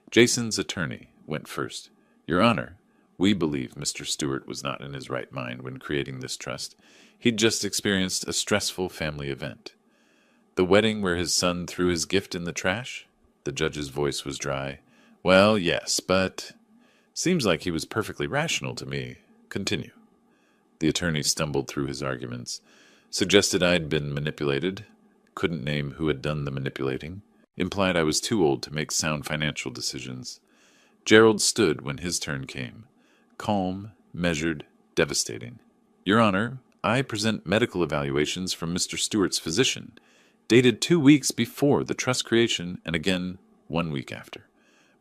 Jason's attorney went first. "Your Honor, we believe Mr. Stewart was not in his right mind when creating this trust. He'd just experienced a stressful family event." "The wedding where his son threw his gift in the trash?" The judge's voice was dry. "Well, yes, but seems like he was perfectly rational to me. Continue." The attorney stumbled through his arguments, suggested I'd been manipulated, couldn't name who had done the manipulating, implied I was too old to make sound financial decisions. Gerald stood when his turn came, calm, measured, devastating. "Your Honor, I present medical evaluations from Mr. Stewart's physician, dated 2 weeks before the trust creation and again 1 week after.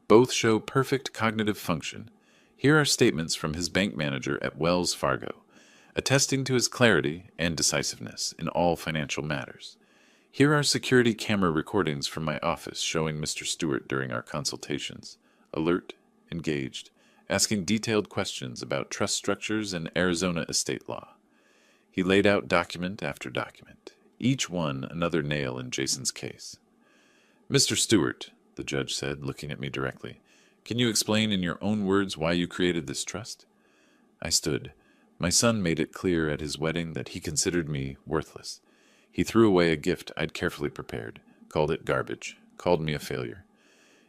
Both show perfect cognitive function. Here are statements from his bank manager at Wells Fargo, attesting to his clarity and decisiveness in all financial matters. Here are security camera recordings from my office showing Mr. Stewart during our consultations, alert, engaged, asking detailed questions about trust structures and Arizona estate law." He laid out document after document, each one another nail in Jason's case. "Mr. Stewart," the judge said, looking at me directly, "can you explain in your own words why you created this trust?" I stood. My son made it clear at his wedding that he considered me worthless. He threw away a gift I'd carefully prepared, called it garbage, called me a failure.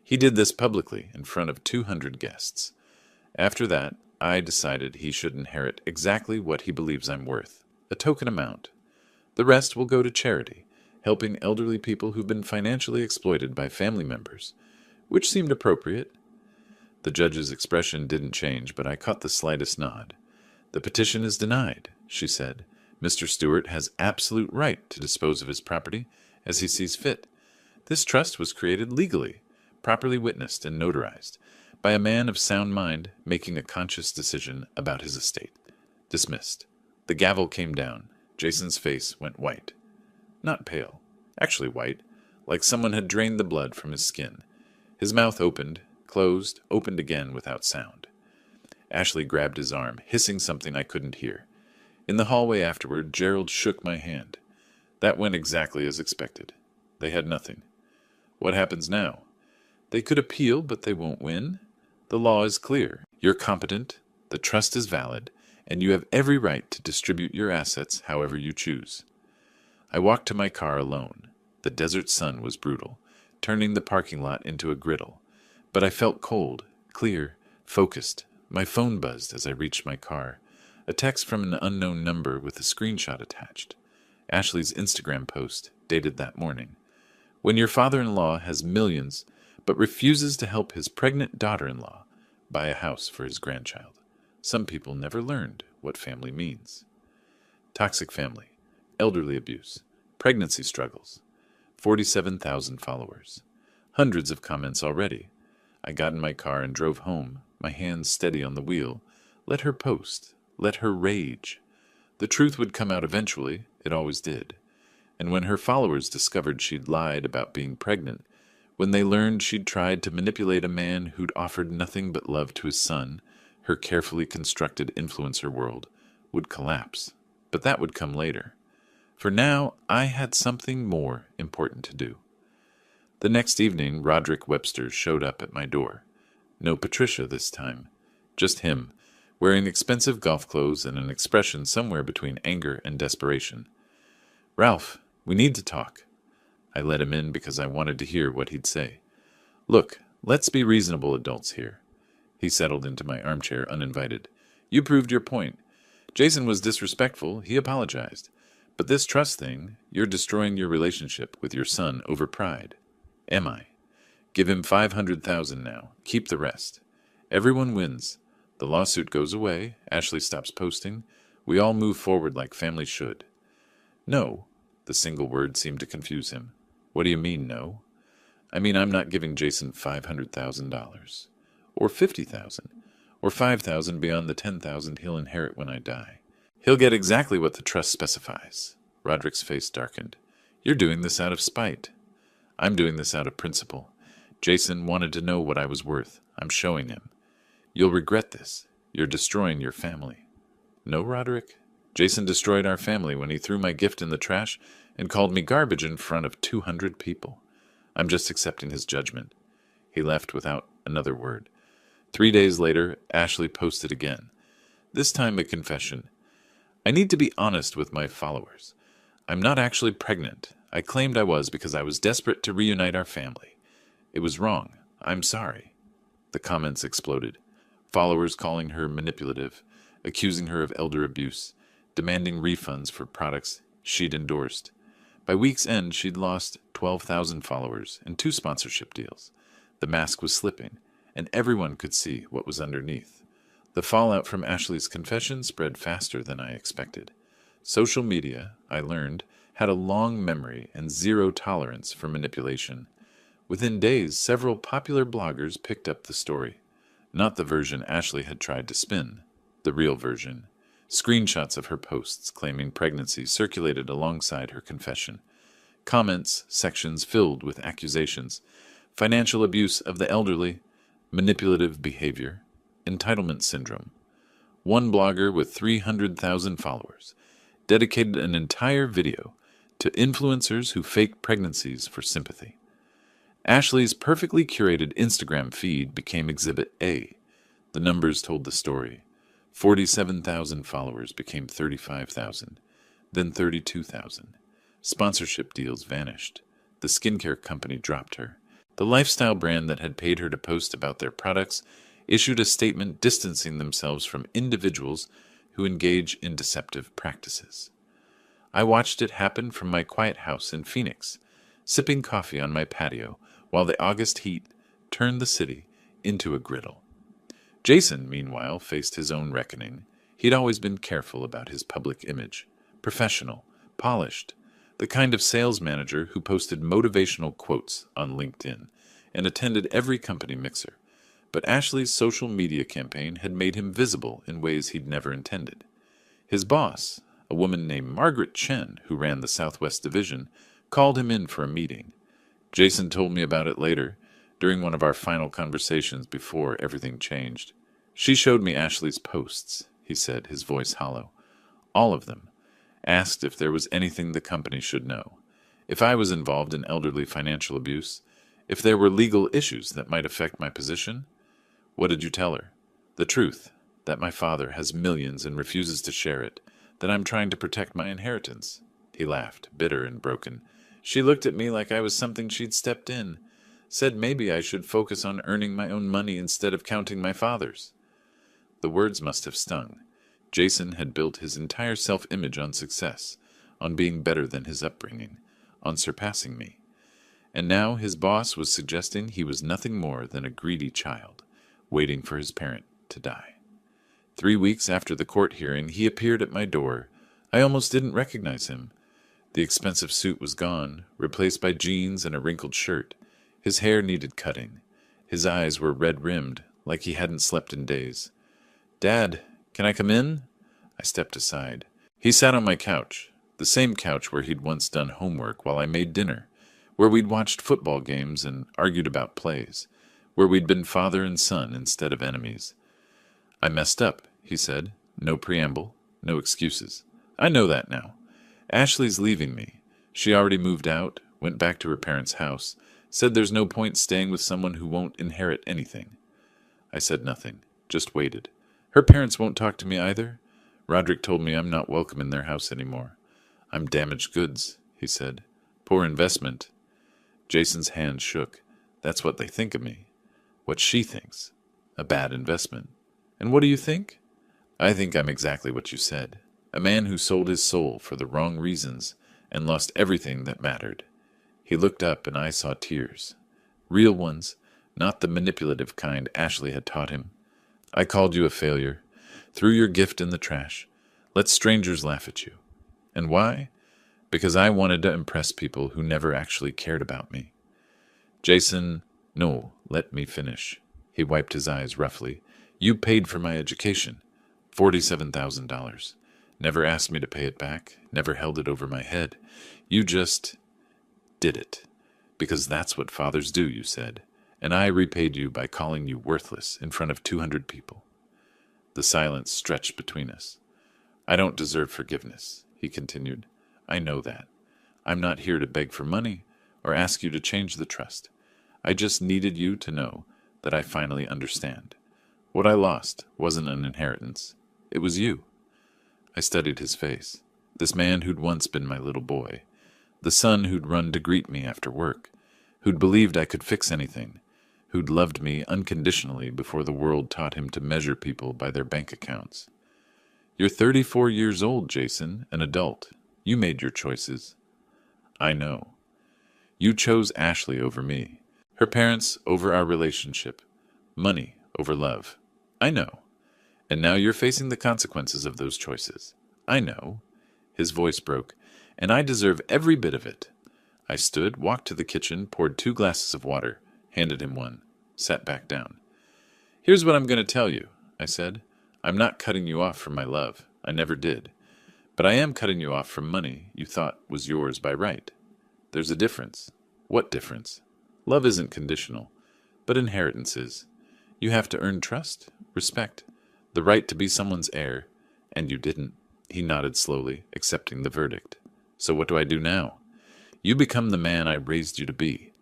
He did this publicly in front of 200 guests. After that, I decided he should inherit exactly what he believes I'm worth, a token amount. The rest will go to charity, helping elderly people who've been financially exploited by family members, which seemed appropriate. The judge's expression didn't change, but I caught the slightest nod. "The petition is denied," she said. "Mr. Stewart has absolute right to dispose of his property as he sees fit. This trust was created legally, properly witnessed and notarized, by a man of sound mind making a conscious decision about his estate." Dismissed. The gavel came down. Jason's face went white. Not pale, actually white, like someone had drained the blood from his skin. His mouth opened, closed, opened again without sound. Ashley grabbed his arm, hissing something I couldn't hear. In the hallway afterward, Gerald shook my hand. That went exactly as expected. They had nothing. What happens now? They could appeal, but they won't win. The law is clear. You're competent, the trust is valid, and you have every right to distribute your assets however you choose. I walked to my car alone. The desert sun was brutal, turning the parking lot into a griddle. But I felt cold, clear, focused. My phone buzzed as I reached my car. A text from an unknown number with a screenshot attached. Ashley's Instagram post, dated that morning. When your father-in-law has millions, but refuses to help his pregnant daughter-in-law buy a house for his grandchild. Some people never learned what family means. Toxic family, elderly abuse, pregnancy struggles, 47,000 followers. Hundreds of comments already. I got in my car and drove home, my hands steady on the wheel. Let her post. Let her rage. The truth would come out eventually. It always did. And when her followers discovered she'd lied about being pregnant, when they learned she'd tried to manipulate a man who'd offered nothing but love to his son, her carefully constructed influencer world would collapse. But that would come later. For now, I had something more important to do. The next evening, Roderick Webster showed up at my door. No Patricia this time. Just him, wearing expensive golf clothes and an expression somewhere between anger and desperation. "Ralph, we need to talk." I let him in because I wanted to hear what he'd say. "Look, let's be reasonable adults here." He settled into my armchair uninvited. "You proved your point. Jason was disrespectful. He apologized. But this trust thing, you're destroying your relationship with your son over pride. Am I? Give him $500,000 now. Keep the rest. Everyone wins. The lawsuit goes away. Ashley stops posting. We all move forward like families should." "No." The single word seemed to confuse him. "What do you mean, no?" "I mean, I'm not giving Jason $500,000. Or $50,000. Or $5,000 beyond the $10,000 he'll inherit when I die. He'll get exactly what the trust specifies." Roderick's face darkened. "You're doing this out of spite." "I'm doing this out of principle. Jason wanted to know what I was worth. I'm showing him. You'll regret this. You're destroying your family." "No, Roderick. Jason destroyed our family when he threw my gift in the trash and called me garbage in front of 200 people. I'm just accepting his judgment." He left without another word. 3 days later, Ashley posted again. This time a confession. "I need to be honest with my followers. I'm not actually pregnant. I claimed I was because I was desperate to reunite our family. It was wrong. I'm sorry." The comments exploded. Followers calling her manipulative, accusing her of elder abuse, demanding refunds for products she'd endorsed. By week's end, she'd lost 12,000 followers and 2 sponsorship deals. The mask was slipping, and everyone could see what was underneath. The fallout from Ashley's confession spread faster than I expected. Social media, I learned, had a long memory and zero tolerance for manipulation. Within days, several popular bloggers picked up the story. Not the version Ashley had tried to spin, the real version. Screenshots of her posts claiming pregnancy circulated alongside her confession. Comments sections filled with accusations. Financial abuse of the elderly, manipulative behavior, entitlement syndrome. One blogger with 300,000 followers dedicated an entire video to influencers who faked pregnancies for sympathy. Ashley's perfectly curated Instagram feed became Exhibit A. The numbers told the story. 47,000 followers became 35,000, then 32,000. Sponsorship deals vanished. The skincare company dropped her. The lifestyle brand that had paid her to post about their products issued a statement distancing themselves from individuals who engage in deceptive practices. I watched it happen from my quiet house in Phoenix, sipping coffee on my patio while the August heat turned the city into a griddle. Jason, meanwhile, faced his own reckoning. He'd always been careful about his public image, professional, polished, the kind of sales manager who posted motivational quotes on LinkedIn and attended every company mixer. But Ashley's social media campaign had made him visible in ways he'd never intended. His boss, a woman named Margaret Chen, who ran the Southwest Division, called him in for a meeting. Jason told me about it later, during one of our final conversations before everything changed. She showed me Ashley's posts, he said, his voice hollow. All of them. Asked if there was anything the company should know. If I was involved in elderly financial abuse. If there were legal issues that might affect my position. What did you tell her? The truth. That my father has millions and refuses to share it. That I'm trying to protect my inheritance. He laughed, bitter and broken. She looked at me like I was something she'd stepped in. Said maybe I should focus on earning my own money instead of counting my father's. The words must have stung. Jason had built his entire self-image on success, on being better than his upbringing, on surpassing me. And now his boss was suggesting he was nothing more than a greedy child, waiting for his parent to die. 3 weeks after the court hearing, he appeared at my door. I almost didn't recognize him. The expensive suit was gone, replaced by jeans and a wrinkled shirt. His hair needed cutting. His eyes were red-rimmed, like he hadn't slept in days. "Dad, can I come in?" I stepped aside. He sat on my couch, the same couch where he'd once done homework while I made dinner, where we'd watched football games and argued about plays, where we'd been father and son instead of enemies. "I messed up," he said. No preamble, no excuses. "I know that now. Ashley's leaving me. She already moved out, went back to her parents' house, said there's no point staying with someone who won't inherit anything." I said nothing, just waited. "Her parents won't talk to me either? Roderick told me I'm not welcome in their house anymore." "I'm damaged goods," he said. "Poor investment." Jason's hand shook. "That's what they think of me. What she thinks. A bad investment. And what do you think?" "I think I'm exactly what you said. A man who sold his soul for the wrong reasons and lost everything that mattered." He looked up and I saw tears. Real ones, not the manipulative kind Ashley had taught him. "I called you a failure. Threw your gift in the trash. Let strangers laugh at you. And why? Because I wanted to impress people who never actually cared about me." "Jason, no, let me finish." He wiped his eyes roughly. "You paid for my education. $47,000. Never asked me to pay it back. Never held it over my head. You just did it. Because that's what fathers do, you said. And I repaid you by calling you worthless in front of 200 people. The silence stretched between us. "I don't deserve forgiveness," he continued. "I know that. I'm not here to beg for money or ask you to change the trust. I just needed you to know that I finally understand. What I lost wasn't an inheritance. It was you." I studied his face. This man who'd once been my little boy. The son who'd run to greet me after work. Who'd believed I could fix anything. Who'd loved me unconditionally before the world taught him to measure people by their bank accounts. "You're 34 years old, Jason, an adult. You made your choices." "I know. You chose Ashley over me. Her parents over our relationship. Money over love. I know. And now you're facing the consequences of those choices. I know." His voice broke. "And I deserve every bit of it." I stood, walked to the kitchen, poured 2 glasses of water, handed him one, sat back down. "Here's what I'm going to tell you," I said. "I'm not cutting you off from my love. I never did. But I am cutting you off from money you thought was yours by right. There's a difference." "What difference?" "Love isn't conditional, but inheritance is. You have to earn trust, respect, the right to be someone's heir, and you didn't." He nodded slowly, accepting the verdict. "So what do I do now?" "You become the man I raised you to be.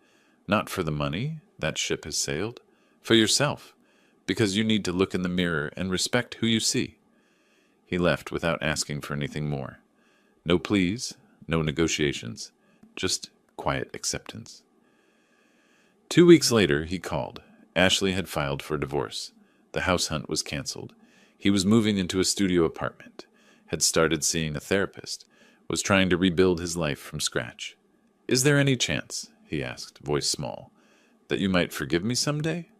Not for the money, that ship has sailed. For yourself, because you need to look in the mirror and respect who you see." He left without asking for anything more. No pleas, no negotiations, just quiet acceptance. 2 weeks later, he called. Ashley had filed for divorce. The house hunt was canceled. He was moving into a studio apartment, had started seeing a therapist, was trying to rebuild his life from scratch. "Is there any chance," he asked, voice small, "that you might forgive me someday?"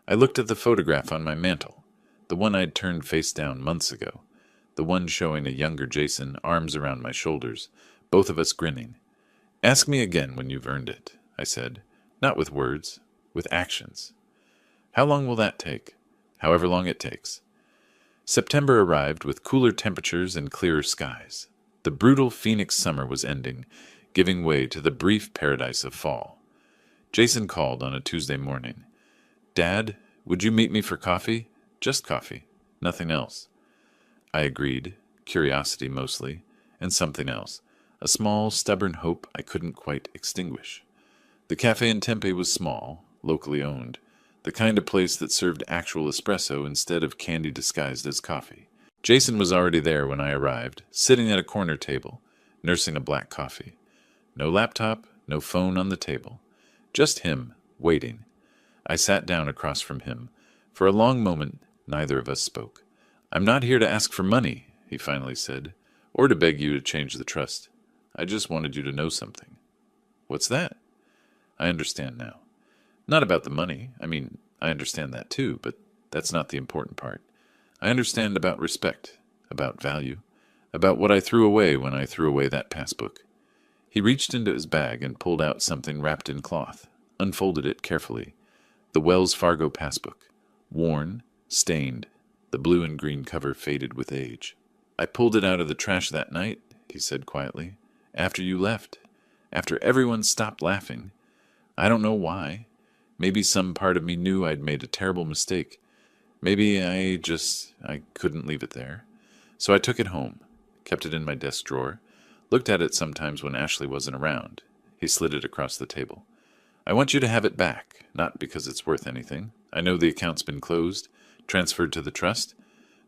I looked at the photograph on my mantel, the one I'd turned face down months ago, the one showing a younger Jason, arms around my shoulders, both of us grinning. "Ask me again when you've earned it," I said, "not with words, with actions." "How long will that take?" "However long it takes." September arrived with cooler temperatures and clearer skies. The brutal Phoenix summer was ending, giving way to the brief paradise of fall. Jason called on a Tuesday morning. "Dad, would you meet me for coffee? Just coffee. Nothing else." I agreed, curiosity mostly, and something else, a small, stubborn hope I couldn't quite extinguish. The cafe in Tempe was small, locally owned, the kind of place that served actual espresso instead of candy disguised as coffee. Jason was already there when I arrived, sitting at a corner table, nursing a black coffee. No laptop, no phone on the table. Just him, waiting. I sat down across from him. For a long moment, neither of us spoke. "I'm not here to ask for money," he finally said, "or to beg you to change the trust. I just wanted you to know something." "What's that?" "I understand now. Not about the money. I mean, I understand that too, but that's not the important part. I understand about respect, about value, about what I threw away when I threw away that passbook." He reached into his bag and pulled out something wrapped in cloth, unfolded it carefully. The Wells Fargo passbook. Worn, stained, the blue and green cover faded with age. "I pulled it out of the trash that night," he said quietly, "after you left, after everyone stopped laughing. I don't know why. Maybe some part of me knew I'd made a terrible mistake. Maybe I couldn't leave it there. So I took it home, kept it in my desk drawer, looked at it sometimes when Ashley wasn't around." He slid it across the table. "I want you to have it back, not because it's worth anything. I know the account's been closed, transferred to the trust,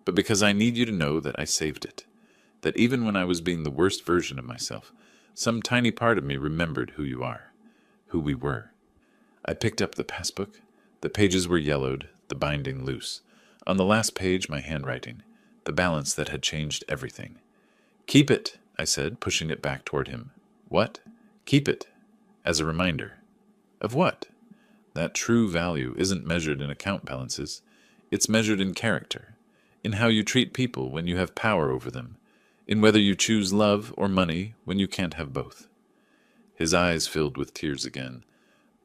but because I need you to know that I saved it. That even when I was being the worst version of myself, some tiny part of me remembered who you are, who we were." I picked up the passbook. The pages were yellowed, the binding loose. On the last page, my handwriting, the balance that had changed everything. "Keep it," I said, pushing it back toward him. "What?" "Keep it. As a reminder." "Of what?" "That true value isn't measured in account balances. It's measured in character, in how you treat people when you have power over them, in whether you choose love or money when you can't have both." His eyes filled with tears again.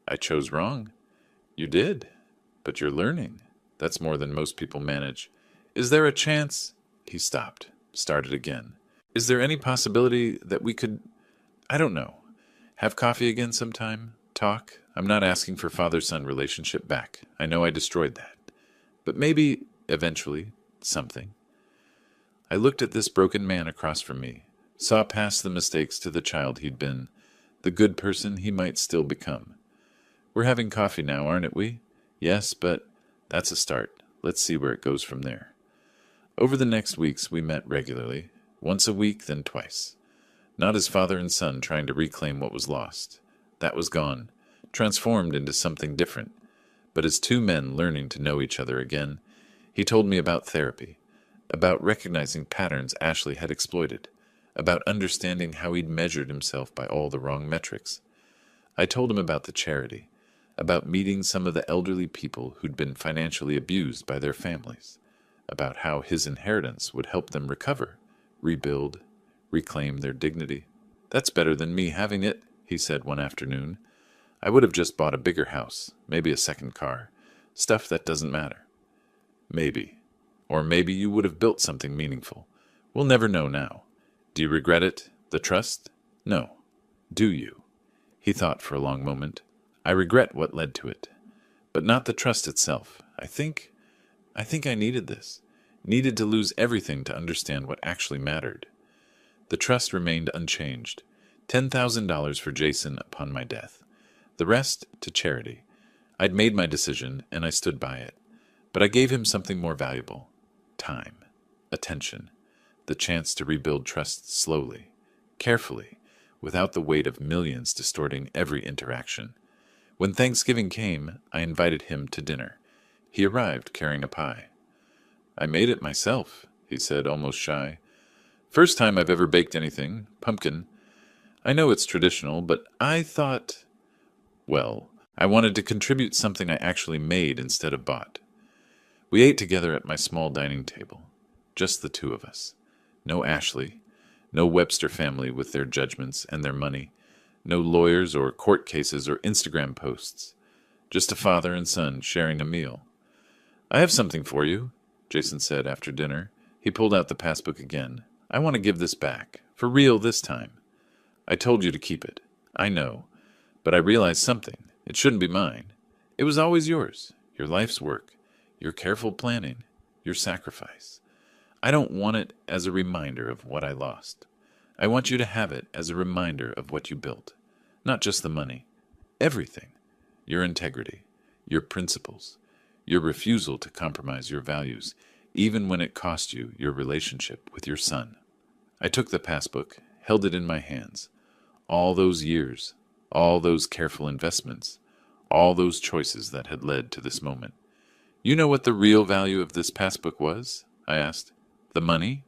"I chose wrong." "You did, but you're learning. That's more than most people manage. Is there a chance—" He stopped, started again. "Is there any possibility that we could, I don't know, have coffee again sometime? Talk? I'm not asking for father-son relationship back. I know I destroyed that. But maybe, eventually, something." I looked at this broken man across from me, saw past the mistakes to the child he'd been, the good person he might still become. "We're having coffee now, aren't we?" "Yes, but that's a start. Let's see where it goes from there." Over the next weeks we met regularly, once a week, then twice. Not as father and son trying to reclaim what was lost. That was gone, transformed into something different. But as two men learning to know each other again, he told me about therapy, about recognizing patterns Ashley had exploited, about understanding how he'd measured himself by all the wrong metrics. I told him about the charity, about meeting some of the elderly people who'd been financially abused by their families, about how his inheritance would help them recover, rebuild, reclaim their dignity. "That's better than me having it," he said one afternoon. "I would have just bought a bigger house, maybe a second car, stuff that doesn't matter." "Maybe. Or maybe you would have built something meaningful. We'll never know now. Do you regret it? The trust? No. Do you?" He thought for a long moment. "I regret what led to it, but not the trust itself. I think I needed this. Needed to lose everything to understand what actually mattered." The trust remained unchanged. $10,000 for Jason upon my death. The rest to charity. I'd made my decision, and I stood by it. But I gave him something more valuable. Time. Attention. The chance to rebuild trust slowly, carefully, without the weight of millions distorting every interaction. When Thanksgiving came, I invited him to dinner. He arrived carrying a pie. "I made it myself," he said, almost shy. "First time I've ever baked anything. Pumpkin. I know it's traditional, but I thought, well, I wanted to contribute something I actually made instead of bought." We ate together at my small dining table. Just the two of us. No Ashley. No Webster family with their judgments and their money. No lawyers or court cases or Instagram posts. Just a father and son sharing a meal. "I have something for you," Jason said after dinner. He pulled out the passbook again. "I want to give this back. For real this time." I told you to keep it. I know. But I realized something. It shouldn't be mine. It was always yours. Your life's work. Your careful planning. Your sacrifice. I don't want it as a reminder of what I lost. I want you to have it as a reminder of what you built. Not just the money. Everything. Your integrity. Your principles. Your refusal to compromise your values, even when it cost you your relationship with your son. I took the passbook, held it in my hands. All those years, all those careful investments, all those choices that had led to this moment. You know what the real value of this passbook was? I asked. The money?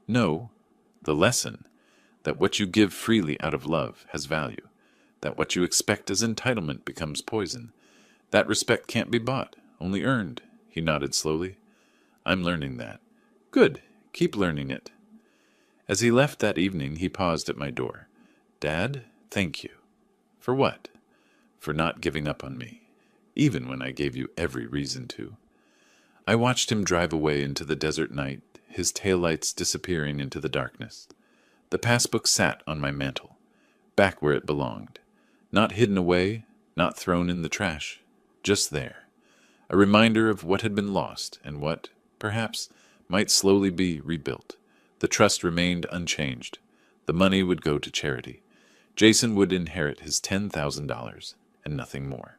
No, the lesson that what you give freely out of love has value, that what you expect as entitlement becomes poison, that respect can't be bought, only earned. He nodded slowly. I'm learning that. Good, keep learning it. As he left that evening, he paused at my door. Dad, thank you. For what? For not giving up on me, even when I gave you every reason to. I watched him drive away into the desert night, his taillights disappearing into the darkness. The passbook sat on my mantel, back where it belonged. Not hidden away, not thrown in the trash, just there. A reminder of what had been lost and what, perhaps, might slowly be rebuilt. The trust remained unchanged. The money would go to charity. Jason would inherit his $10,000 and nothing more.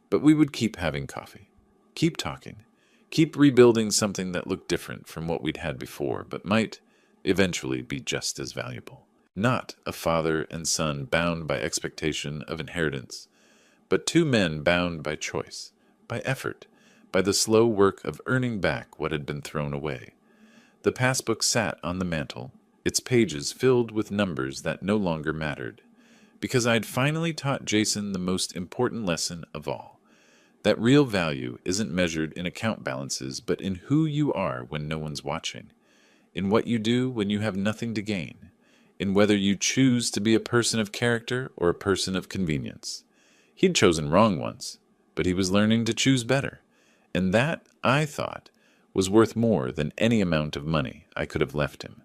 But we would keep having coffee, keep talking, keep rebuilding something that looked different from what we'd had before, but might eventually be just as valuable. Not a father and son bound by expectation of inheritance, but two men bound by choice, by effort, by the slow work of earning back what had been thrown away. The passbook sat on the mantel, its pages filled with numbers that no longer mattered, because I'd finally taught Jason the most important lesson of all, that real value isn't measured in account balances, but in who you are when no one's watching, in what you do when you have nothing to gain, in whether you choose to be a person of character or a person of convenience. He'd chosen wrong once, but he was learning to choose better, and that, I thought, was worth more than any amount of money I could have left him.